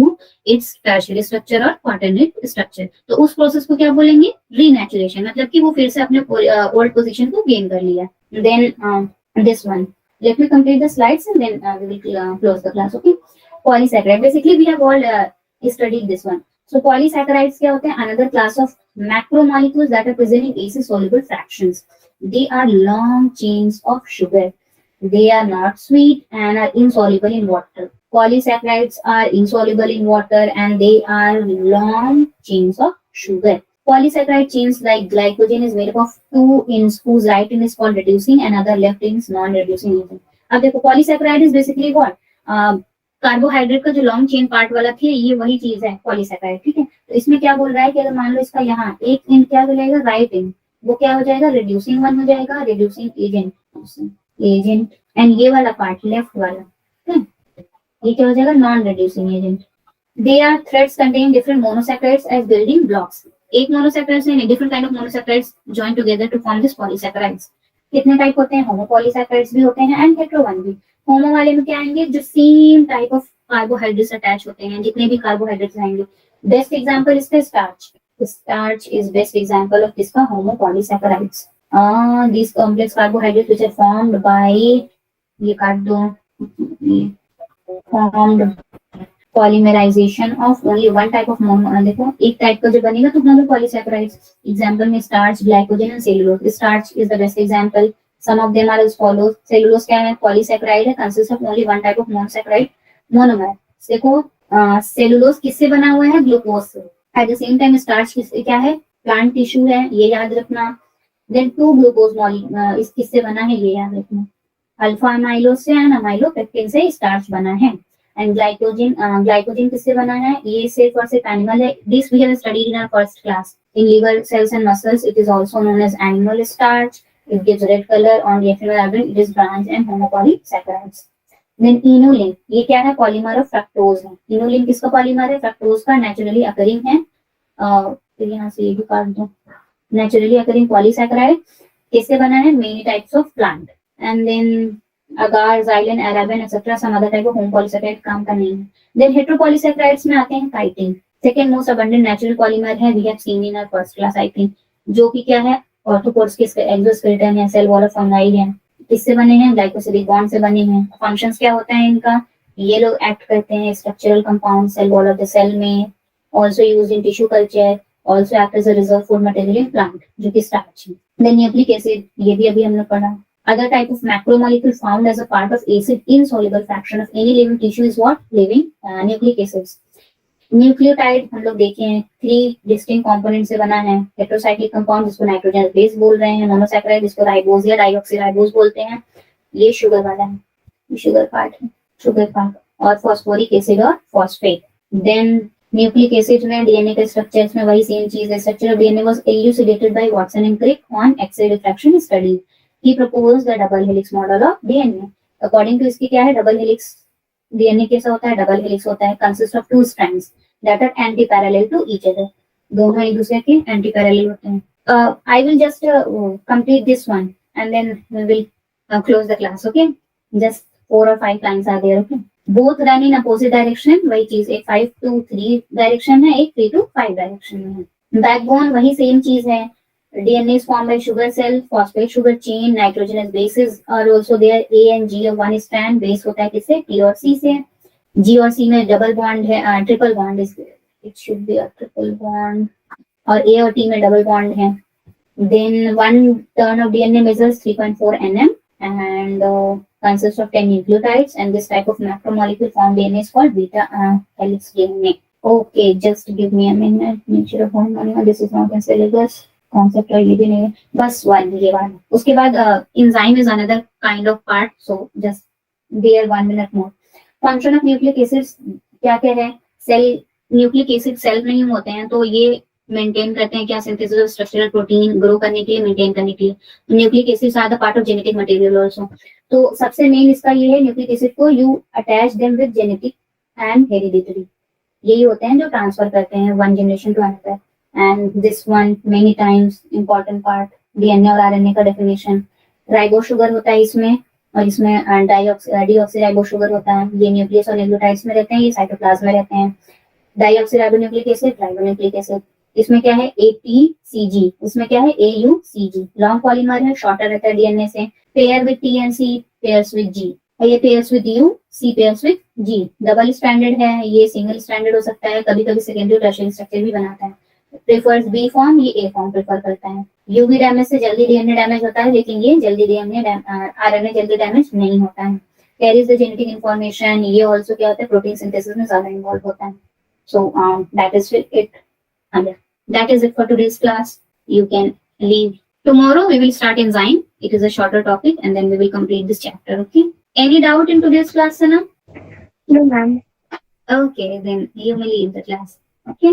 its tertiary structure और quaternary structure। तो उस प्रोसेस को क्या बोलेंगे, रीनेचुरेशन, मतलब कि वो फिर से अपने ओल्ड पोजीशन को गेन कर लिया। Then this one, let me complete the slides and then we will close the class, okay। Polysaccharide, basically we have all studied this one। So polysaccharides क्या होते हैं, another class of macromolecules that are present in acid soluble fractions। They are long chains of sugar, they are not sweet and are insoluble in water। Polysaccharides are insoluble in water and they are long chains of sugar। Polysaccharide chains like glycogen is made up of 2 ends whose right end is called reducing and other left end is non-reducing agent। अब देखो polysaccharide is basically what, carbohydrate का जो long chain part वाला थी ये वही चीज है पॉलीसैकेराइड, ठीक है। तो इसमें क्या बोल रहा है कि अगर मान लो इसका यहाँ एक एंड क्या हो जाएगा, राइट एंड, वो क्या हो जाएगा, रिड्यूसिंग वन हो जाएगा, रिड्यूसिंग एजेंट एंड ये वाला पार्ट लेफ्ट वाला, ये क्या हो जाएगा, non reducing agent. They are threads containing different monosaccharides as building blocks. एक मोनोसैकेराइड्स ने different kind of monosaccharides join together to form this polysaccharides. कितने टाइप होते हैं, होमोपॉलीसैकेराइड्स भी होते हैं एंड हेटेरो वन भी। होमो वाले में क्या आएंगे, जो same type of carbohydrates attach होते हैं, जितने भी कार्बोहाइड्रेट्स आएंगे। बेस्ट एग्जांपल इसका starch, starch is best example of इसका homopolysaccharides. This complex carbohydrates which are formed by, ये काट दो, formed polymerization of only one type of mono, देखो एक टाइप का जो बनेगा तो monopolysaccharides। एग्जांपल में starch, glycogen and cellulose. Starch is the best example. Some of them are as follows. Cellulose क्या है, पॉलीसैकेराइड है, consist of only one type of monosaccharide, monomer. देखो सेलुलोज किससे बना हुआ है, ग्लूकोज से। At the same time starch क्या है, प्लांट टिश्यू है, ये याद रखना। देन 2 ग्लूकोज मॉलिक्यूल इस किससे बना है, ये याद रखना, अल्फा अमाइलो से एंड अमाइलोपेक्टिन से स्टार्च बना है। एंड ग्लाइकोजन किससे बना है, ये सिर्फ और सिर्फ एनिमल है। This we have studied in our first class in liver cells and muscles. It is also known as animal starch. It gives red colour on reaction with argon. It is branch and homopolysaccharides. Then inulin, ये क्या है? Polymer of fructose है। Inulin किसका polymer है? Fructose का naturally occurring है। फिर यहाँ से ये भी काट दो, नेचुरली अकरिंग पॉलीसैकेराइड। किससे बना है? Many types of plant. And then agar, xylan, arabin etcetera some other type of homopolysaccharide काम का नहीं है। देन हेटेरोपॉलीसैकेराइड्स में आते हैं chitin, second most abundant natural polymer है, we have seen in our first class I think, जो कि क्या है? ऑर्थोपोड्स के एक्सोस्केलेटन है, सेल वॉल ऑफ फंगाई है। किससे बने हैं? ग्लाइकोसिलिक बॉन्ड से बने हैं। फंक्शंस क्या होता है इनका? ये लोग एक्ट करते हैं structural compound cell wall of the cell में, also used in tissue culture, also act as a reserve food material in plant, जो कि स्टार्च है। देन न्यूक्लिक एसिड, ये भी अभी हमने पढ़ा। Other type of macromolecule found as a part of acid insoluble fraction of any living tissue is what? Living nucleic acids. Nucleotide हम लोग देखे हैं, 3 डिस्टिंक्ट कंपोनेंट से बना है। हेटेरोसाइक्लिक कंपाउंड जिसको नाइट्रोजन बेस बोल रहे हैं, मोनोसैकेराइड जिसको राइबोज या डाइऑक्सीराइबोज बोलते हैं, ये शुगर वाला है, शुगर पार्ट है, शुगर पार्ट। और फॉस्फोरिक एसिड और फॉस्फेट। देन न्यूक्लिक एसिड में डीएनए के स्ट्रक्चर्स में वही सेम चीज है। Structure of DNA was elucidated by Watson and Crick on X-ray diffraction study. He proposed the double helix model of DNA. According to इसकी क्या है? डबल हेलिक्स डीएनए कैसा होता है? डबल हेलिक्स होता है, consist of 2 strands that are anti parallel to each other. दोनों एक दूसरे के एंटी पैरेलल होते हैं। I will just complete this one and then we will close the class. Okay? Just 4 or 5 lines are there. Okay? Both run in opposite direction. वही चीज, एक 5 to 3 direction है, एक 3 to 5 डायरेक्शन में है। Backbone वही सेम चीज है। DNA is formed by sugar cell, phosphate sugar chain, nitrogenous bases are also there. A and G of one strand, base होता है किससे? T और C से। G और C में डबल बॉन्ड है, triple bond is there. It should be a triple bond. और A और T में डबल बॉन्ड है। Then one turn of DNA measures 3.4 nm and consists of 10 nucleotides, and this type of macromolecule formed DNA is called beta helix DNA. Okay, just give me a minute. Nature of hormone. This is not in syllabus. Concept और ये भी नहीं है, बस one ये one. उसके बाद enzyme is another kind of part, so just there 1 minute more. Function of nucleic acids क्या क्या है? सेल, न्यूक्लिक एसिड सेल में ही होते हैं, तो ये मेंटेन करते हैं क्या? Synthesis of structural protein, grow करने के लिए, मेंटेन करने के लिए। Nucleic acids are the part of genetic material also. तो सबसे मेन इसका ये है, न्यूक्लिक एसिड को you attach them with genetic and hereditary, यही होते हैं जो ट्रांसफर करते हैं one generation to another. And this one many times important part, DNA और RNA का definition। राइबो शुगर होता है इसमें, और इसमें डीऑक्सीराइबो शुगर होता है। ये न्यूक्लियस और न्यूक्लियोटाइड्स में रहते हैं, ये साइटोप्लाज्म में रहते हैं। डीऑक्सीराइबोन्यूक्लिक एसिड, राइबोन्यूक्लिक एसिड, इसमें क्या है? ATCG, इसमें क्या है? AUCG। लॉन्ग पॉलीमर है, शॉर्टर रहता है डीएनए से। Pair with T and C, pairs with G। ये pairs with U, C pairs with G। Double stranded है, ये सिंगल स्ट्रैंडेड हो सकता है, कभी कभी सेकेंडरी टर्शियरी स्ट्रक्चर भी बनाता है। प्रेफर्स बी फॉर्म, ये ए फॉर्म प्रेफर करता है। यूवी डैमेज से जल्दी डीएनए डैमेज होता है, लेकिन ये जल्दी आरएनए जल्दी डैमेज नहीं होता है। कैरीज द जेनेटिक इंफॉर्मेशन, ये आल्सो क्या होता है? प्रोटीन सिंथेसिस में ज्यादा इन्वॉल्व होता है। So that is it, that is it for today's class. You can leave. Tomorrow we will start enzyme. It is a shorter topic and then we will complete this chapter. Okay? Any doubt in today's class, Sana? No, ma'am. Okay, then you may leave the class. Okay?